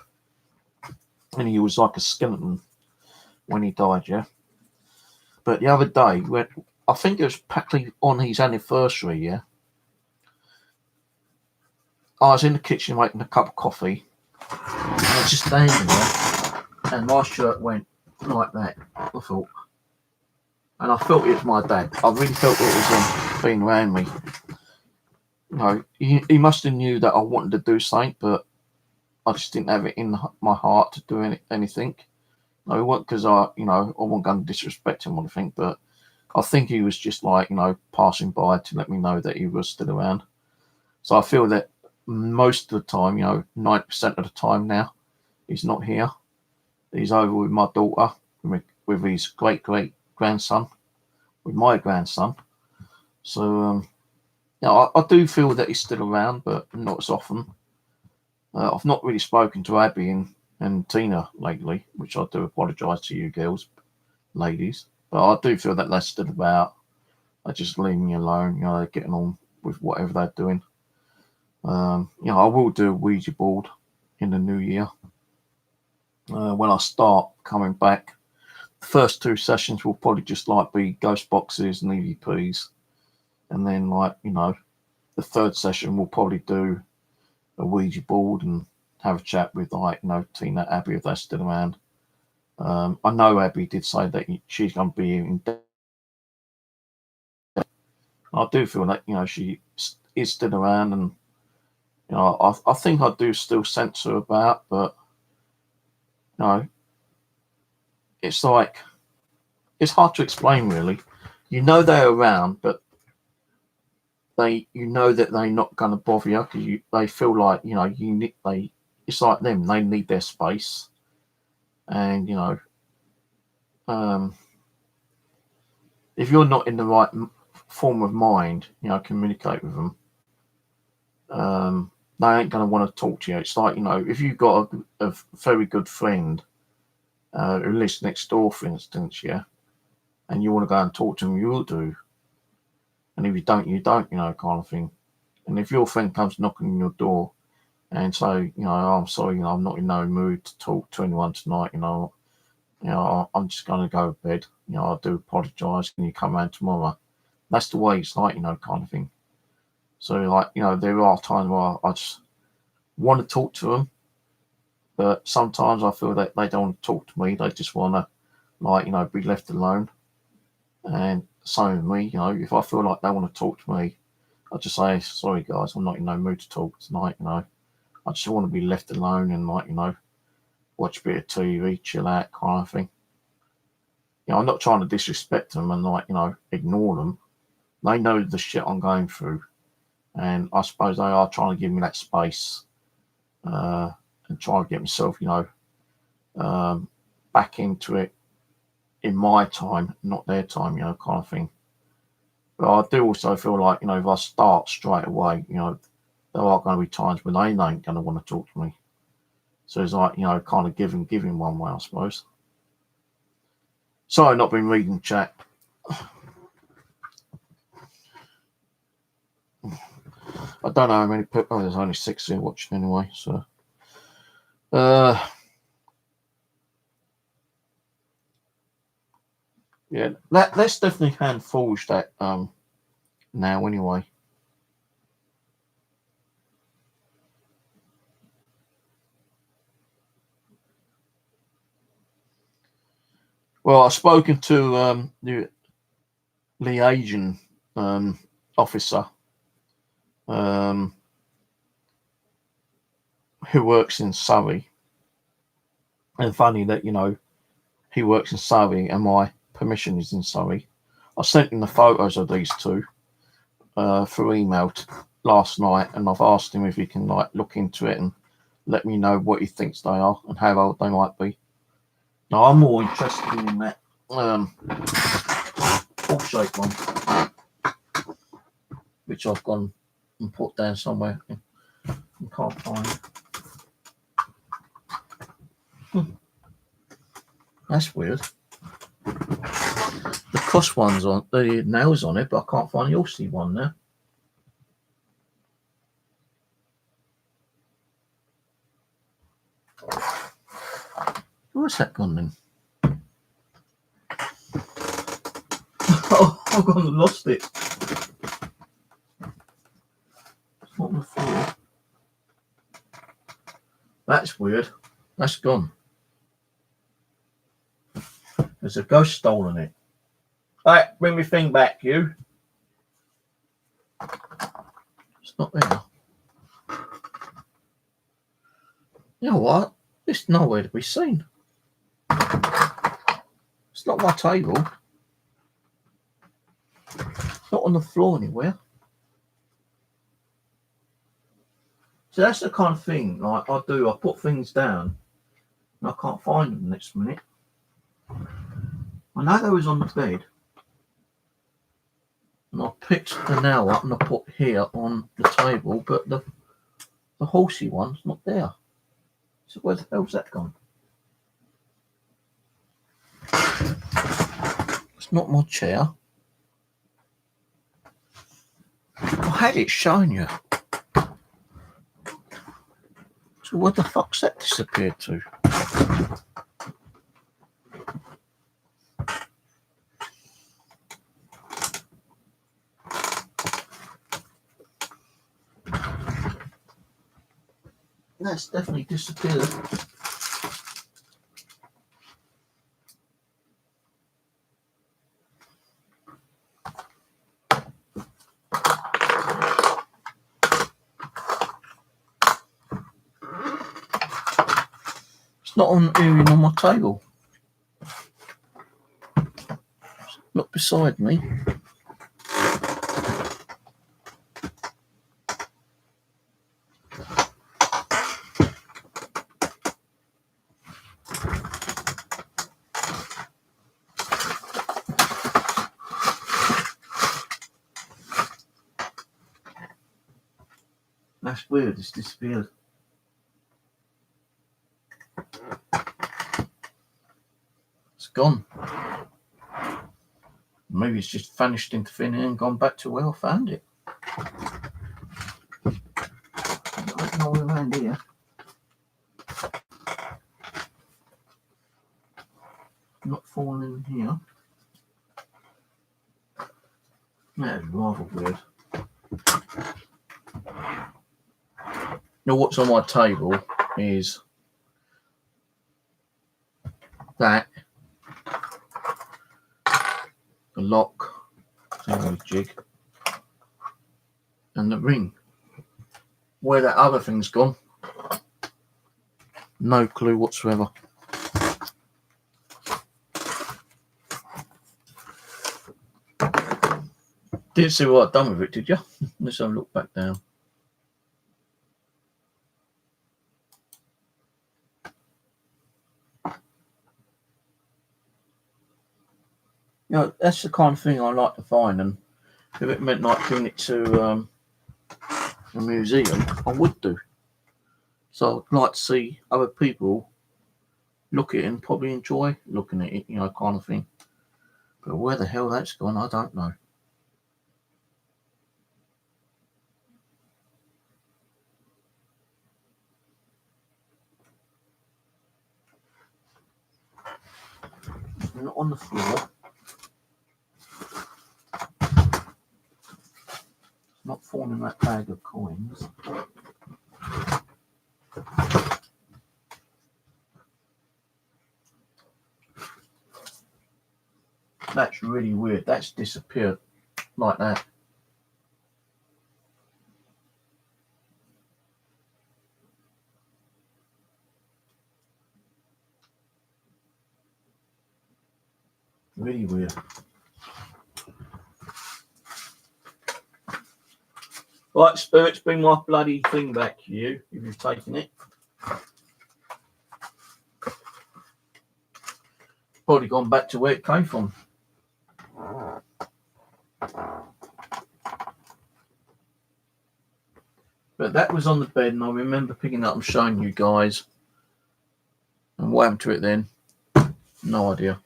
And he was like a skeleton when he died, yeah. But the other day, when I think it was practically on his anniversary, yeah, I was in the kitchen making a cup of coffee. And I was just standing there, and my shirt went like that. I thought, and I felt it was my dad. I really felt it was being around me. You know, he must have knew that I wanted to do something, but I just didn't have it in my heart to do anything. No, it wasn't because I wasn't going to disrespect him or anything, but I think he was just like, passing by to let me know that he was still around. So I feel that most of the time, 90% of the time now, he's not here. He's over with my daughter, with his great grandson, with my grandson. So, I do feel that he's still around, but not as often. I've not really spoken to Abby and Tina lately, which I do apologise to you girls, ladies. But I do feel that they're still about. They're just leaving me alone. They're getting on with whatever they're doing. I will do a Ouija board in the new year. When I start coming back, the first 2 sessions will probably just be ghost boxes and EVPs. And then the third session we'll probably do a Ouija board and have a chat with Tina, Abby if they're still around. I know Abby did say that she's going to be in. I do feel that she is still around, and I think I do still sense her about, but it's like it's hard to explain really. They're around, but that they're not going to bother you because they feel like it's like them. They need their space, and if you're not in the right form of mind, communicate with them. They ain't going to want to talk to you. It's like if you've got a very good friend who lives next door, for instance, yeah, and you want to go and talk to them, you'll do. And if you don't, you don't, kind of thing. And if your friend comes knocking on your door and say, oh, I'm sorry, I'm not in no mood to talk to anyone tonight, I'm just going to go to bed. I do apologise. Can you come around tomorrow? That's the way it's like, kind of thing. So, there are times where I just want to talk to them, but sometimes I feel that they don't want to talk to me. They just want to, be left alone. And same with me, if I feel like they want to talk to me, I just say, sorry guys, I'm not in no mood to talk tonight, I just want to be left alone and watch a bit of TV, chill out kind of thing. I'm not trying to disrespect them and ignore them. They know the shit I'm going through. And I suppose they are trying to give me that space and trying to get myself, back into it in my time, not their time, kind of thing. But I do also feel like, if I start straight away, there are going to be times when they ain't going to want to talk to me. So it's like, kind of giving one way, I suppose. Sorry, I've not been reading chat. I don't know how many people. Oh, there's only 6 here watching anyway. So, yeah, let's definitely hand forge that now anyway. Well, I've spoken to the liaison officer who works in Surrey. And funny that, he works in Surrey and my permission is in Surrey. I sent him the photos of these two through email last night, and I've asked him if he can look into it and let me know what he thinks they are and how old they might be. Now, I'm more interested in that ball-shaped one, which I've gone and put down somewhere. I can't find. That's weird. The cross one's on, the nails on it, but I can't find the Aussie one now. Where's that gone then? Oh, I've gone and lost it. It's not on the floor. That's weird. That's gone. There's a ghost stolen it. Alright, bring my thing back, you. It's not there. You know what? It's nowhere to be seen. It's not my table. It's not on the floor anywhere. So that's the kind of thing like I do. I put things down and I can't find them next minute. I know they was on the bed. And I picked the nail up and I put here on the table, but the horsey one's not there. So where the hell's that gone? It's not my chair. I had it showing you. So where the fuck's that disappeared to? That's definitely disappeared. It's not even on my table. It's not beside me. That's weird, it's disappeared. It's gone. Maybe it's just vanished into thin air and gone back to where I found it. I don't know around here. Not falling in here. That's rather weird. Now what's on my table is that, the lock, jig, and the ring. Where that other thing's gone, no clue whatsoever. Didn't see what I'd done with it, did you? Let's have a look back down. You know, that's the kind of thing I like to find, and if it meant like giving it to a museum, I would do. So I'd like to see other people look at it and probably enjoy looking at it, you know, kind of thing. But where the hell that's gone, I don't know. It's not on the floor. It's not falling in that bag of coins. That's really weird. That's disappeared like that. Really weird. Right, spirits, bring my bloody thing back to you if you've taken it. Probably gone back to where it came from. But that was on the bed, and I remember picking it up and showing you guys. And what happened to it then? No idea.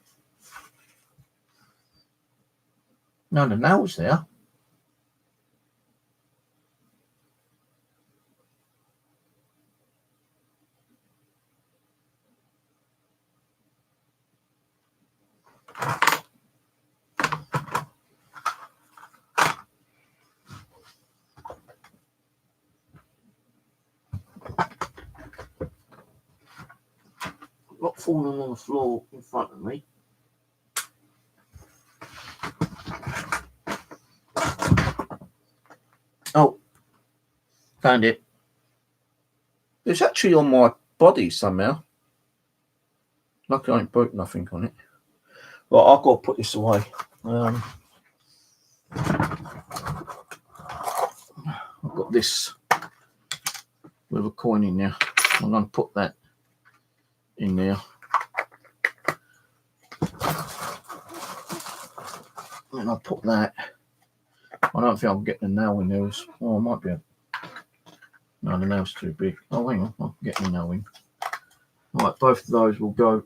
No, the nail's there. Not falling on the floor in front of me. Oh, found it. It's actually on my body somehow. Luckily I ain't broke nothing on it. Right, I've got to put this away. I've got this with a coin in there. I'm going to put that in there. And I'll put that. I don't think I'll get the nail in there. Oh, I might be able. No, the nail's too big. Oh, hang on. I'll get the nail in. Right, both of those will go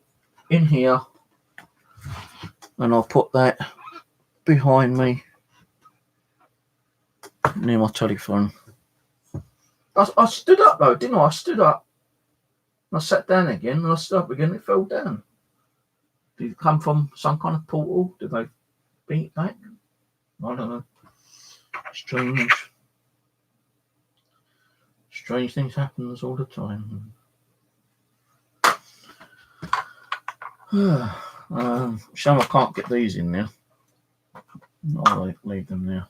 in here. And I'll put that behind me near my telephone. I stood up though, didn't I? I stood up. I sat down again and I stood up again and it fell down. Did it come from some kind of portal? Did they beat it back? I don't know. Strange things happen all the time. Shame I can't get these in there. I'll leave them there.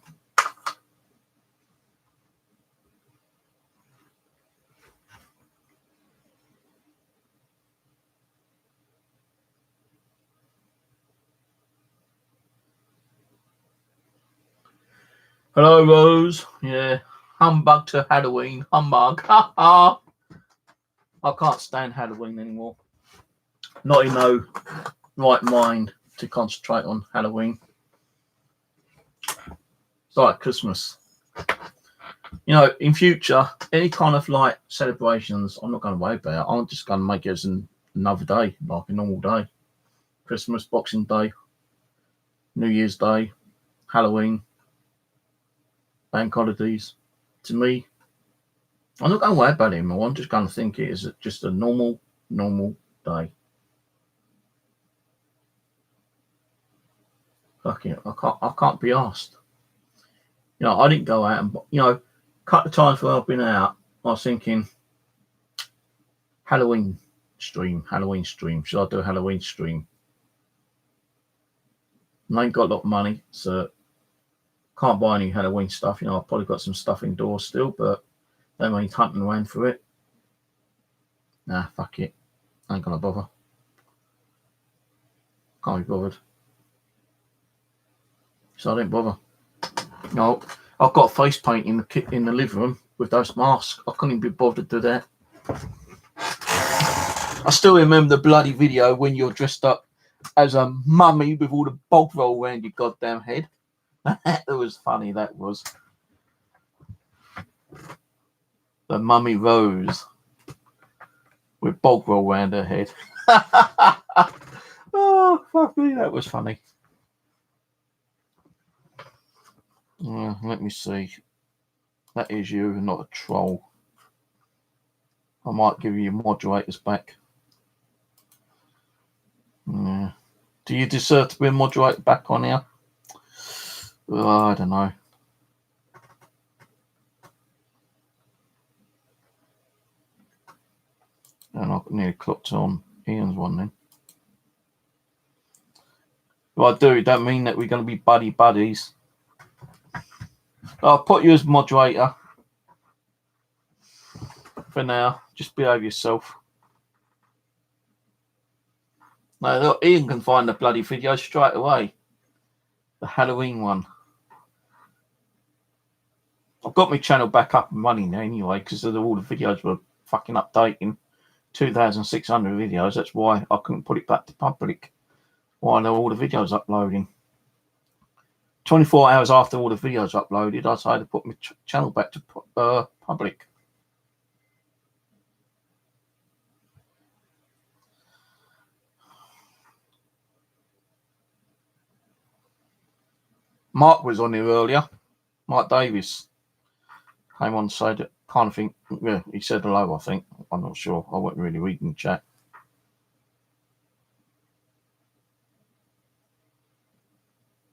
Hello, Rose. Yeah. Humbug to Halloween. Humbug. Ha ha. I can't stand Halloween anymore. Not in no right mind to concentrate on Halloween. It's like Christmas. You know, in future, any kind of like celebrations, I'm not going to worry about. I'm just going to make it as another day, like a normal day. Christmas, Boxing Day, New Year's Day, Halloween, bank holidays. To me, I'm not going to worry about it anymore. I'm just going to think it is just a normal day. Fuck it, I can't be asked. You know, I didn't go out and, you know, a couple of times where I've been out, I was thinking, Halloween stream. Should I do a Halloween stream? And I ain't got a lot of money, so can't buy any Halloween stuff. You know, I've probably got some stuff indoors still, but don't mind hunting around for it. Nah, fuck it. I ain't gonna bother. Can't be bothered. So I didn't bother. No, I've got face paint in the living room with those masks. I couldn't even be bothered to do that. I still remember the bloody video when you're dressed up as a mummy with all the bog roll around your goddamn head. That was funny, that was. The mummy Rose with bog roll around her head. Oh, fuck me, that was funny. Let me see. That is you, not a troll. I might give you your moderators back. Yeah. Do you deserve to be a moderator back on here? I don't know. And I've nearly clocked on Ian's one then. Well, I do. It don't mean that we're going to be buddies. I'll put you as moderator for now. Just behave yourself. No, look, Ian can find the bloody video straight away. The Halloween one. I've got my channel back up and running now anyway because all the videos were fucking updating. 2,600 videos. That's why I couldn't put it back to public while all the videos uploading. 24 hours after all the videos uploaded, I decided to put my channel back to public. Mark was on here earlier. Mark Davis came on and said, kind of think, yeah, he said hello, I think. I'm not sure. I wasn't really reading the chat.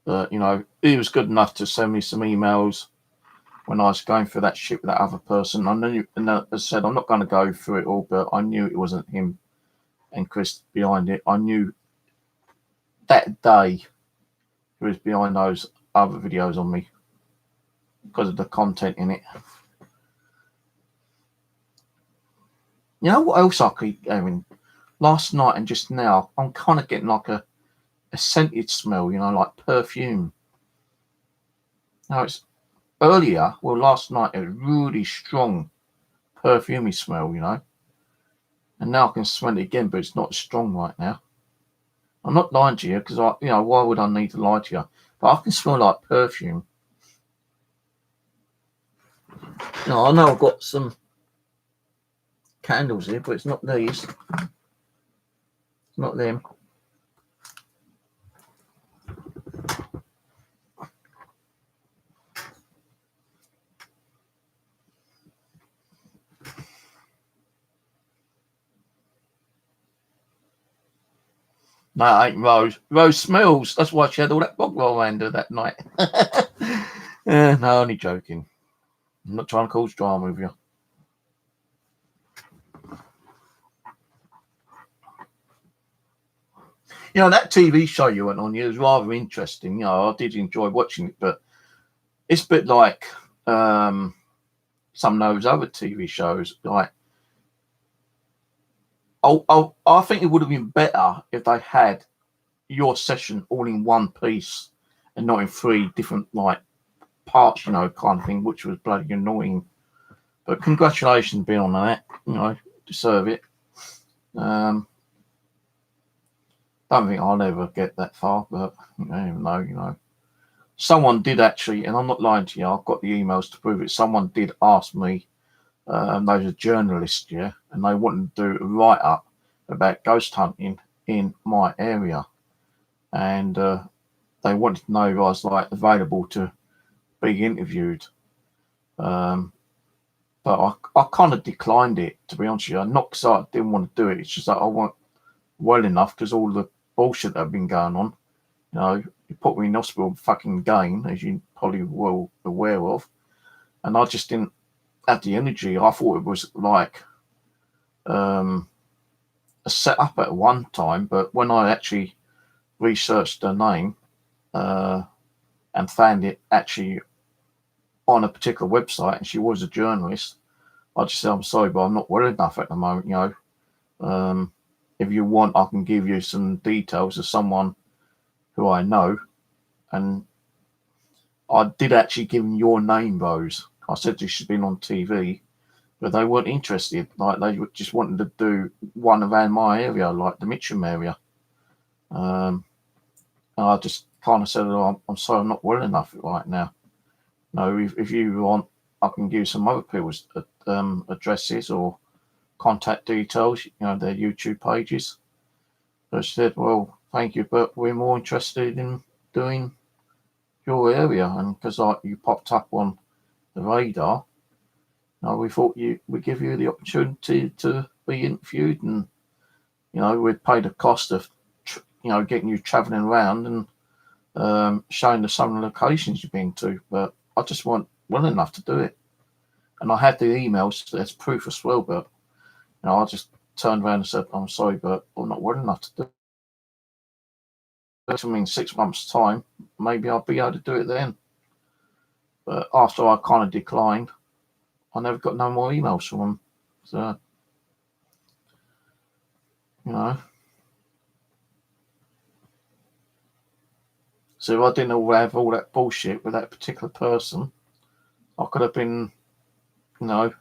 But, you know, he was good enough to send me some emails when I was going through that shit with that other person. I knew, and as I said, I'm not going to go through it all, but I knew it wasn't him and Chris behind it. I knew that day he was behind those other videos on me because of the content in it. You know what else I keep having? Last night and just now, I'm kind of getting like a a scented smell, you know, like perfume. Now it's earlier, well, last night it was really strong perfumey smell, you know, and now I can smell it again, but it's not as strong right now. I'm not lying to you because why would I need to lie to you? But I can smell like perfume. You know, I know I've got some candles here, but it's not these. It's not them. No, it ain't Rose. Rose smells. That's why she had all that bog roll around her that night. No, only joking. I'm not trying to cause drama with you. You know, that TV show you went on, it was rather interesting. You know, I did enjoy watching it, but it's a bit like some of those other TV shows. Like, I think it would have been better if they had your session all in one piece and not in three different like parts, you know, kind of thing, which was bloody annoying. But congratulations being on that, you know, deserve it. Don't think I'll ever get that far, but you never know, you know. Someone did actually, and I'm not lying to you, I've got the emails to prove it. Someone did ask me, those are journalists, yeah, and they wanted to do a write up about ghost hunting in my area. And they wanted to know if I was like available to be interviewed. But I kind of declined it, to be honest with you. Not because I didn't want to do it. It's just that I wasn't well enough because all the bullshit that had been going on. You know, it put me in hospital fucking again, as you probably well aware of. And I just didn't have the energy. I thought it was like a set-up at one time. But when I actually researched her name and found it actually on a particular website, and she was a journalist, I just said, I'm sorry, but I'm not well enough at the moment, you know. If you want, I can give you some details of someone who I know. And I did actually give them your name, Rose. I said you should have been on TV, but they weren't interested. Like, they just wanted to do one around my area, like the Mitcham area. And I just kind of said, oh, I'm sorry, I'm not well enough right now. No, if you want, I can give you some other people's addresses or contact details, you know, their YouTube pages. So she said, well, thank you, but we're more interested in doing your area. And because you popped up on the radar, you know, we thought we'd give you the opportunity to be interviewed, and, you know, we'd pay the cost of, you know, getting you travelling around and showing the some of the locations you've been to. But I just weren't well enough to do it. And I had the emails as proof as well, but, you know, I just turned around and said, I'm sorry, but I'm not well enough to do it. I mean, 6 months' time, maybe I'll be able to do it then. But after I kind of declined, I never got no more emails from them. So, you know. So if I didn't have all that bullshit with that particular person, I could have been, you know,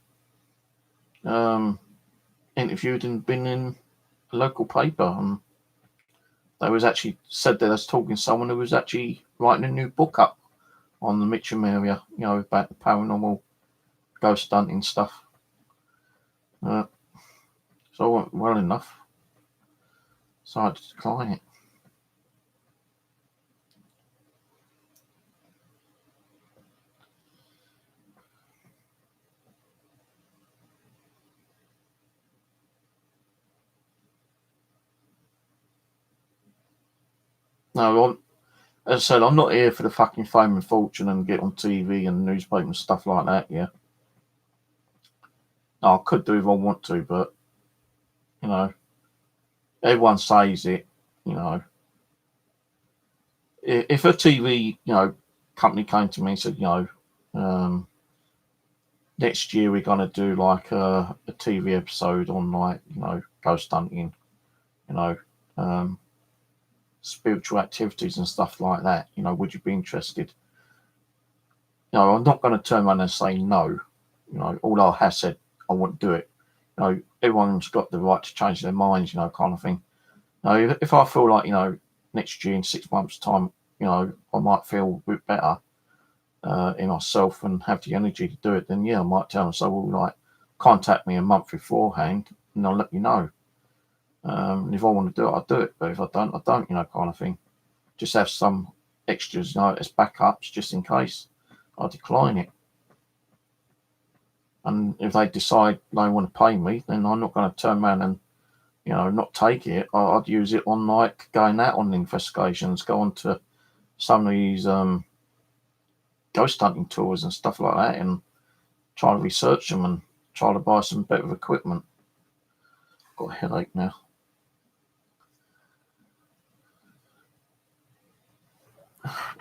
interviewed and been in a local paper. And they was actually said that I was talking to someone who was actually writing a new book up on the Mitcham area, you know, about the paranormal ghost hunting stuff. So I wasn't well enough. So I had to decline it. No, as I said, I'm not here for the fucking fame and fortune and get on TV and newspaper and stuff like that, yeah. No, I could do if I want to, but, you know, everyone says it, you know. If a TV, you know, company came to me and said, you know, next year we're going to do like a TV episode on, like, you know, ghost hunting, you know, spiritual activities and stuff like that. You know, would you be interested? You know, I'm not going to turn around and say no. You know, although I have said I wouldn't do it. You know, everyone's got the right to change their minds, you know, kind of thing. You know, if I feel like, you know, next year in 6 months' time, you know, I might feel a bit better in myself and have the energy to do it, then yeah, I might tell them. So, well, like, contact me a month beforehand and I'll let you know. And if I want to do it, I'll do it. But if I don't, you know, kind of thing. Just have some extras, you know, as backups just in case I decline it. And if they decide they want to pay me, then I'm not going to turn around and, you know, not take it. I'd use it on, like, going out on investigations, go on to some of these ghost hunting tours and stuff like that and try to research them and try to buy some better equipment. Got a headache now.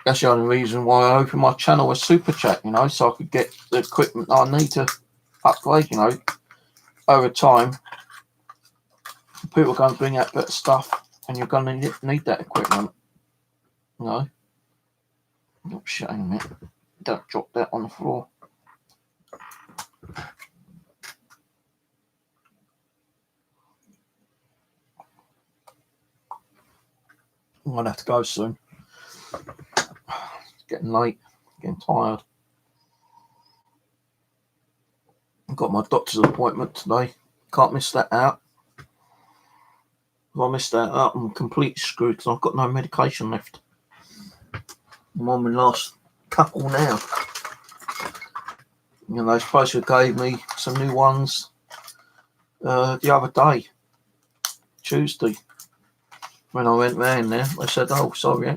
That's the only reason why I opened my channel as Super Chat, you know, so I could get the equipment I need to upgrade, you know. Over time, people are going to bring out better stuff and you're going to need that equipment, you know. Oh, shit, hang a minute. Don't drop that on the floor. I'm going to have to go soon. It's getting late, getting tired. I've got my doctor's appointment today. Can't miss that out. If I miss that out, I'm completely screwed because I've got no medication left. I'm on my last couple now. You know, they supposed to gave me some new ones the other day, Tuesday. When I went round there, they said, "Oh, sorry,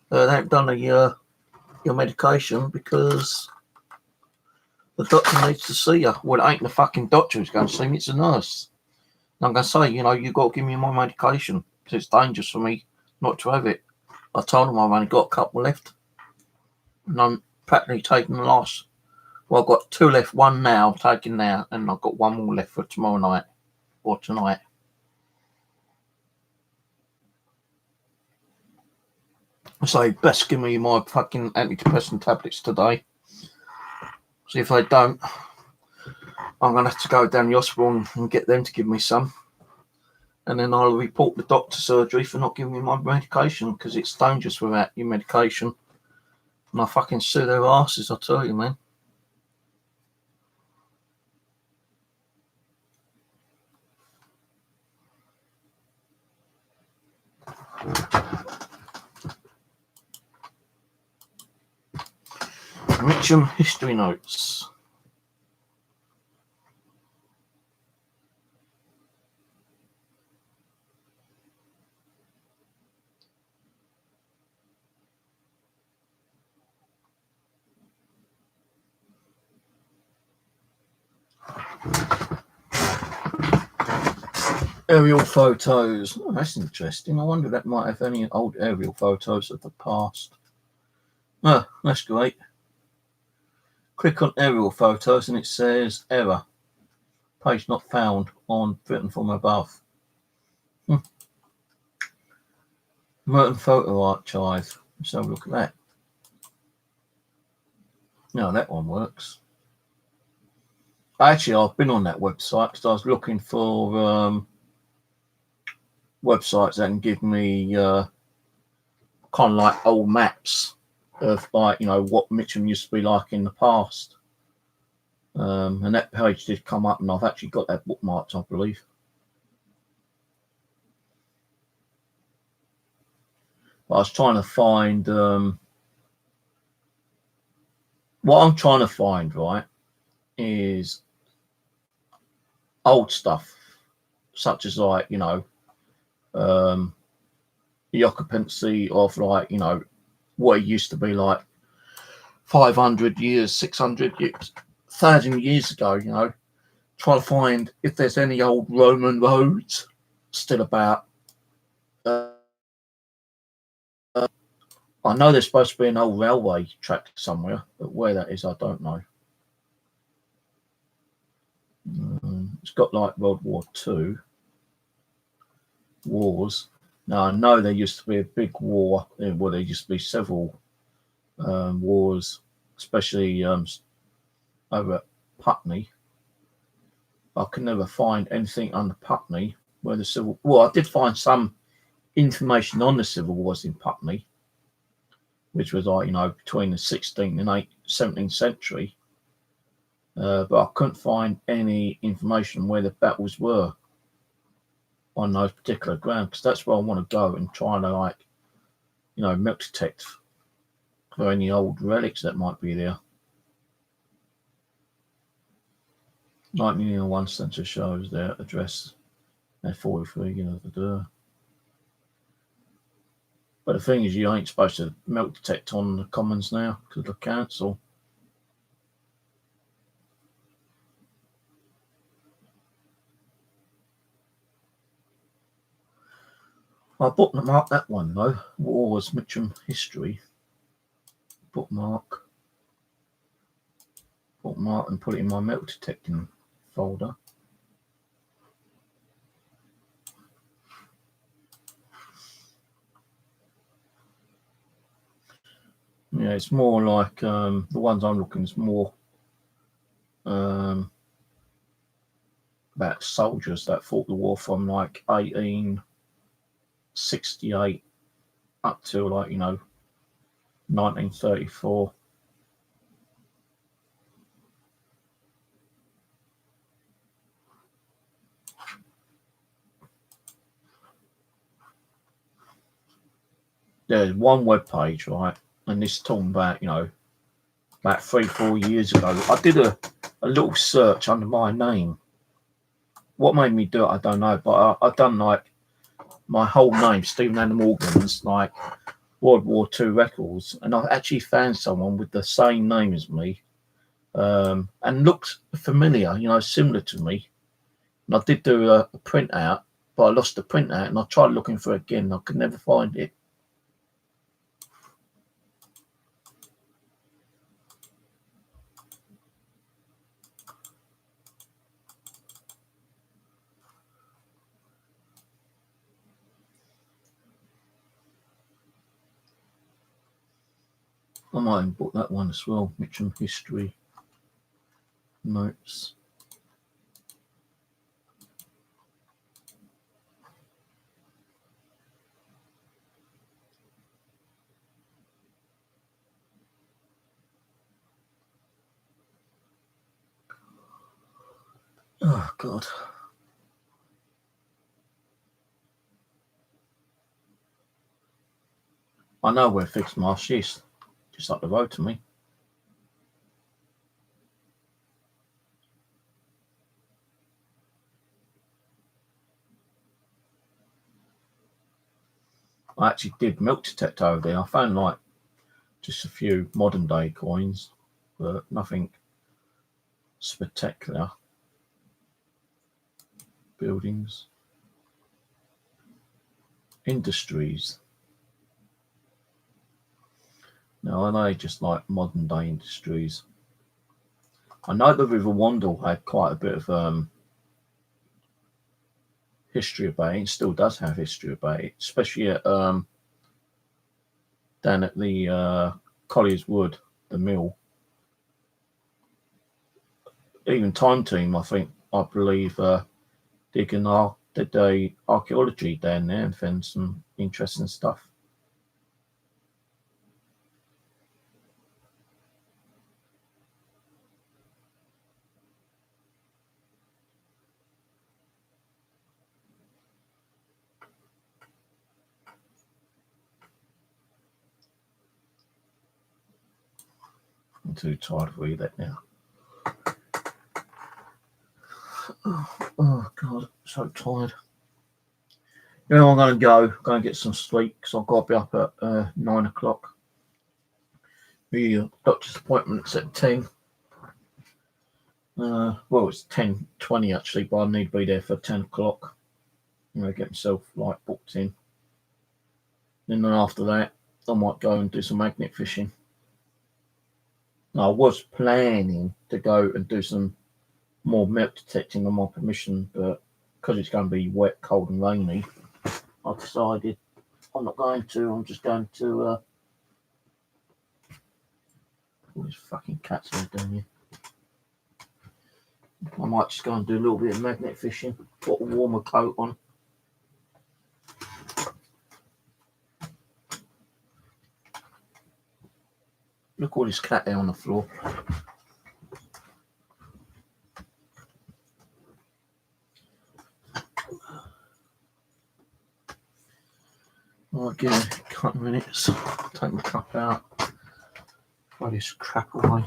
they haven't done your medication because the doctor needs to see you." Well, it ain't the fucking doctor who's going to see me; it's a nurse. And I'm going to say, you know, you've got to give me my medication because it's dangerous for me not to have it. I told them I've only got a couple left, and I'm practically taking the last. Well, I've got 2 left, 1 now, taking now, and I've got 1 more left for tomorrow night or tonight. So best give me my fucking antidepressant tablets today. See if they don't, I'm going to have to go down the hospital and get them to give me some. And then I'll report the doctor surgery for not giving me my medication because it's dangerous without your medication. And I fucking sue their asses, I tell you, man. Mitcham History Notes. Aerial photos. Oh, that's interesting. I wonder if that might have any old aerial photos of the past. Oh, that's great. Click on aerial photos and it says error. Page not found on written from above. Merton Photo Archive. Let's have a look at that. No, that one works. Actually, I've been on that website because I was looking for websites that can give me kind of like old maps of, like, you know, what Mitcham used to be like in the past. And that page did come up, and I've actually got that bookmarked, I believe. But I was trying to find what I'm trying to find, right, is old stuff, such as, like, you know, the occupancy of, like, you know, what it used to be like 500 years, 600 years, 1,000 years ago, you know. Try to find if there's any old Roman roads still about. I know there's supposed to be an old railway track somewhere, but where that is, I don't know. It's got like World War II wars. Now, I know there used to be a big war. Well, there used to be several wars, especially over at Putney. I could never find anything under Putney where the civil. Well, I did find some information on the civil wars in Putney, which was like between the 16th and 17th century. But I couldn't find any information where the battles were on those particular grounds, because that's where I want to go and try to milk detect for any old relics that might be there. 1901 census shows their address at 43, But the thing is, you ain't supposed to milk detect on the commons now because of the council. I bookmarked that one though. Wars, Mitcham history. Bookmark and put it in my milk detecting folder. Yeah, it's more like the ones I'm looking is more about soldiers that fought the war from like 1868 up to 1934. There's one web page, right, and this is talking about about 3-4 years ago. I did a little search under my name. What made me do it, I don't know, but I done like my whole name, Stephen Adam Morgan's, like World War II records, and I actually found someone with the same name as me, and looked familiar, similar to me. And I did do a printout, but I lost the printout, and I tried looking for it again, and I could never find it. I might have bought that one as well, Mitcham history notes. Oh God. I know where Fixed Marsh is, just up the road to me. I actually did milk detect over there. I found like just a few modern day coins, but nothing spectacular. Buildings. Industries. No, I know just like modern day industries. I know the River Wandle had quite a bit of history about it. It still does have history about it, especially at down at the Colliers Wood, the mill. Even Time Team, I believe, did the archaeology down there and found some interesting stuff. I'm too tired to read that now. Oh God, so tired. I'm going to go and get some sleep because I've got to be up at 9 o'clock. The doctor's appointment's at 10. Well, it's 10:20 actually, but I need to be there for 10 o'clock. Get myself like booked in. And then after that, I might go and do some magnet fishing. Now, I was planning to go and do some more milk detecting on my permission, but because it's going to be wet, cold, and rainy, I've decided I'm not going to. I'm just going to. All these fucking cats are down here. I might just go and do a little bit of magnet fishing. Put a warmer coat on. Look all this cat there on the floor. I'll give it a couple of minutes. Take my cup out. Throw this crap away.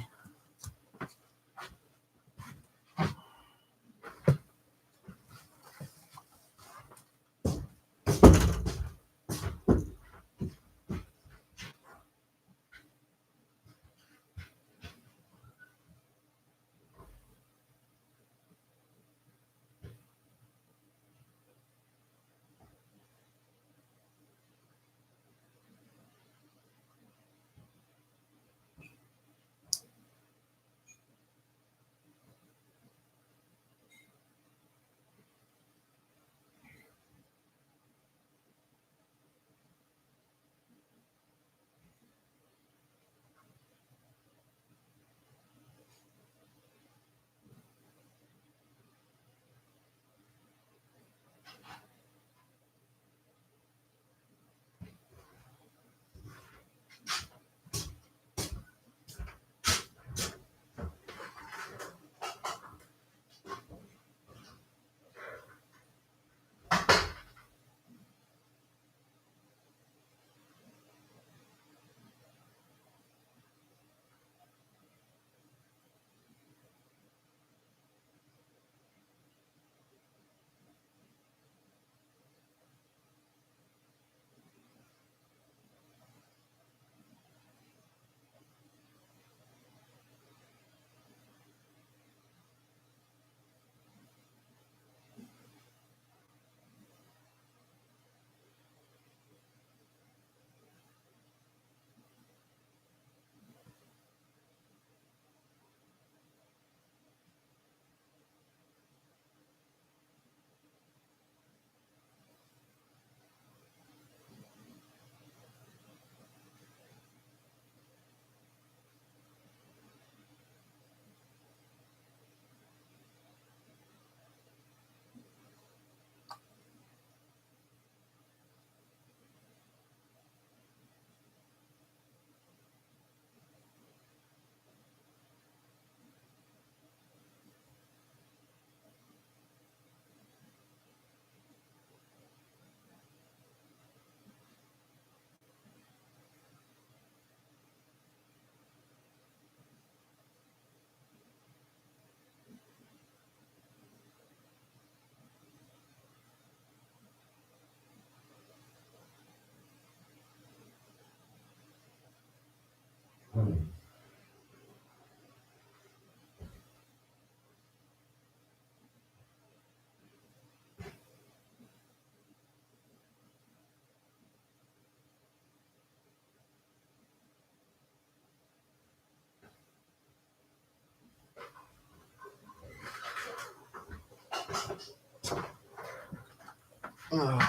Oh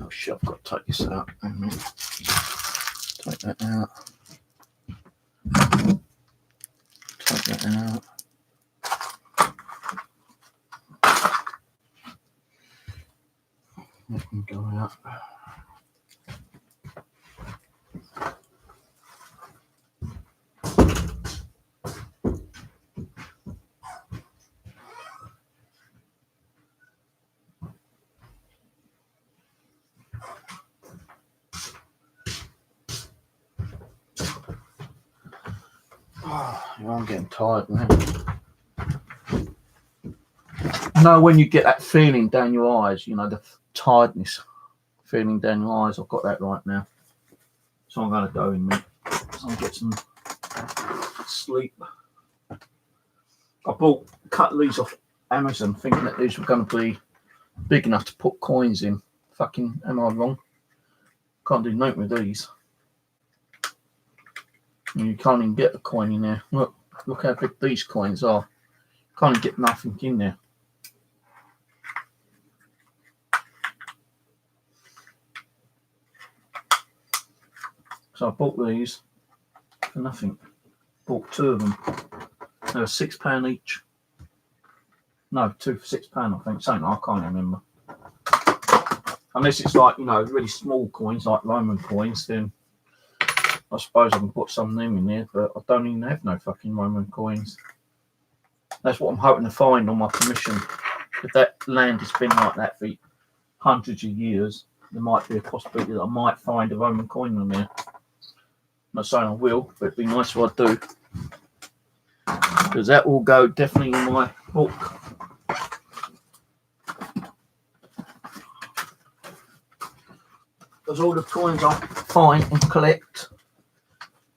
shit, I've got to take this out. Take that out. Take that out. That can go out. Oh, I'm getting tired now. You know when you get that feeling down your eyes, you know, the tiredness feeling down your eyes, I've got that right now. So I'm going to go in a minute. So I'll get some sleep. I cut these off Amazon thinking that these were going to be big enough to put coins in. Fucking, am I wrong? Can't do nothing with these. And you can't even get a coin in there. Look how big these coins are. Can't even get nothing in there. So I bought these for nothing. Bought 2 of them. They were £6 each. No, 2 for £6, I think. Something I can't remember. Unless it's like, you know, really small coins, like Roman coins, then I suppose I can put some of them in there, but I don't even have no fucking Roman coins. That's what I'm hoping to find on my commission. If that land has been like that for hundreds of years, there might be a possibility that I might find a Roman coin on there. I'm not saying I will, but it'd be nice if I do. Because that will go definitely in my book. Because all the coins I find and collect,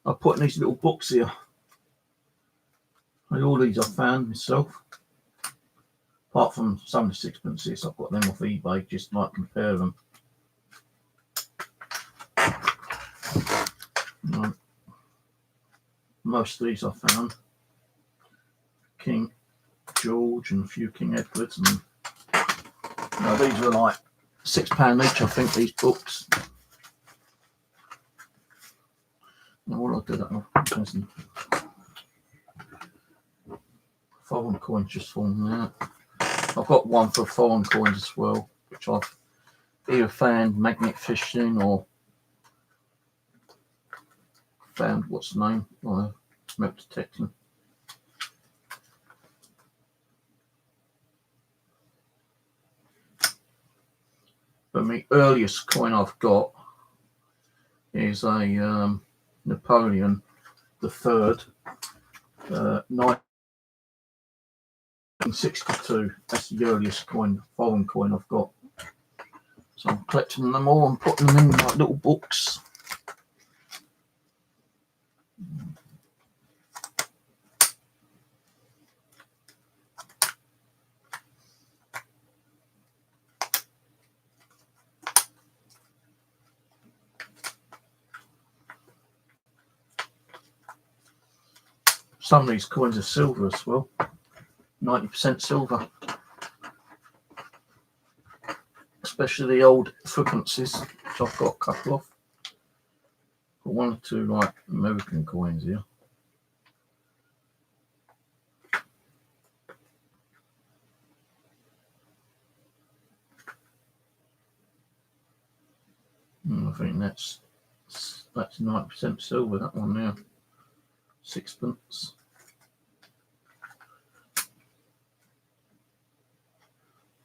I put in these little books here. And all these I found myself. Apart from some of the sixpences, I've got them off eBay, just like compare them. Right. Most of these I found. King George and a few King Edwards. And you know, these were like £6 each, I think, these books. Now, what I do that foreign coins just falling out. I've got one for foreign coins as well, which I've either found magnet fishing or found what's the name? Smoke detecting. But my earliest coin I've got is a Napoleon III, 1962. That's the earliest coin, foreign coin I've got. So I'm collecting them all and putting them in like little books. Some of these coins are silver as well, 90% silver. Especially the old threepences, which I've got a couple of. Got 1 or 2 like American coins here. And I think that's 90% silver, that one there. Sixpence.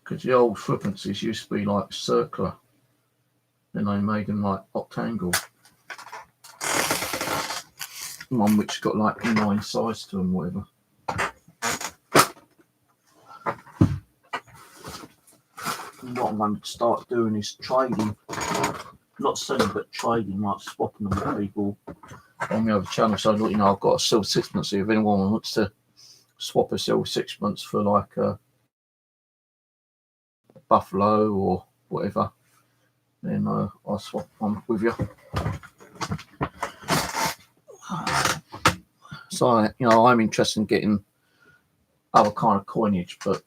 Because the old threepences used to be like circular. Then they made them like octangle. One which got like 9 sides to them, whatever. And what I'm going to start doing is trading. Not selling, but trading, like swapping them with people on the other channel. So, you know, I've got a silver sixpence here. If anyone wants to swap a silver sixpence for like a buffalo or whatever, then I'll swap one with you. So, you know, I'm interested in getting other kind of coinage, but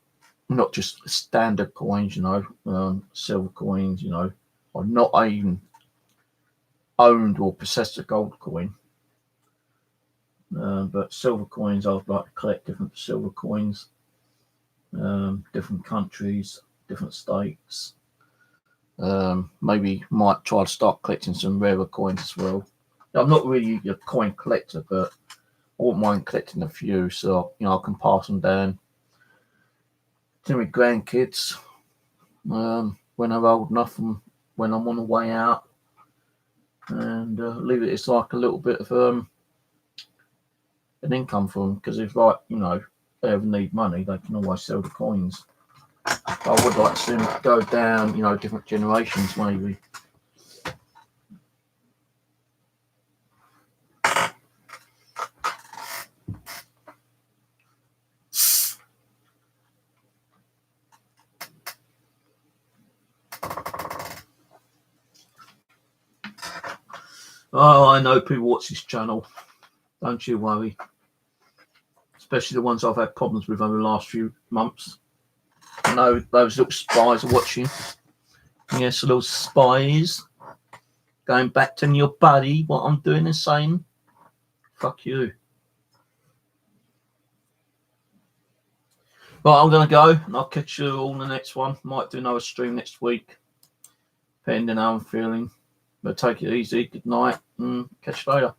not just standard coins, you know, silver coins, you know. I've not even owned or possessed a gold coin. But silver coins, I'd like to collect different silver coins, different countries, different states. Maybe might try to start collecting some rarer coins as well. I'm not really a coin collector, but I wouldn't mind collecting a few, so you know I can pass them down to my grandkids when they're old enough and when I'm on the way out, and leave it as like a little bit of an income for them, because if like you know they ever need money, they can always sell the coins. But I would like to see them go down, you know, different generations maybe. Oh, I know people watch this channel. Don't you worry. Especially the ones I've had problems with over the last few months. I know those little spies are watching. Yes, little spies. going back to your buddy what I'm doing and saying, fuck you. But I'm going to go, and I'll catch you all in the next one. Might do another stream next week, depending how I'm feeling. But take it easy. Good night, and catch you later.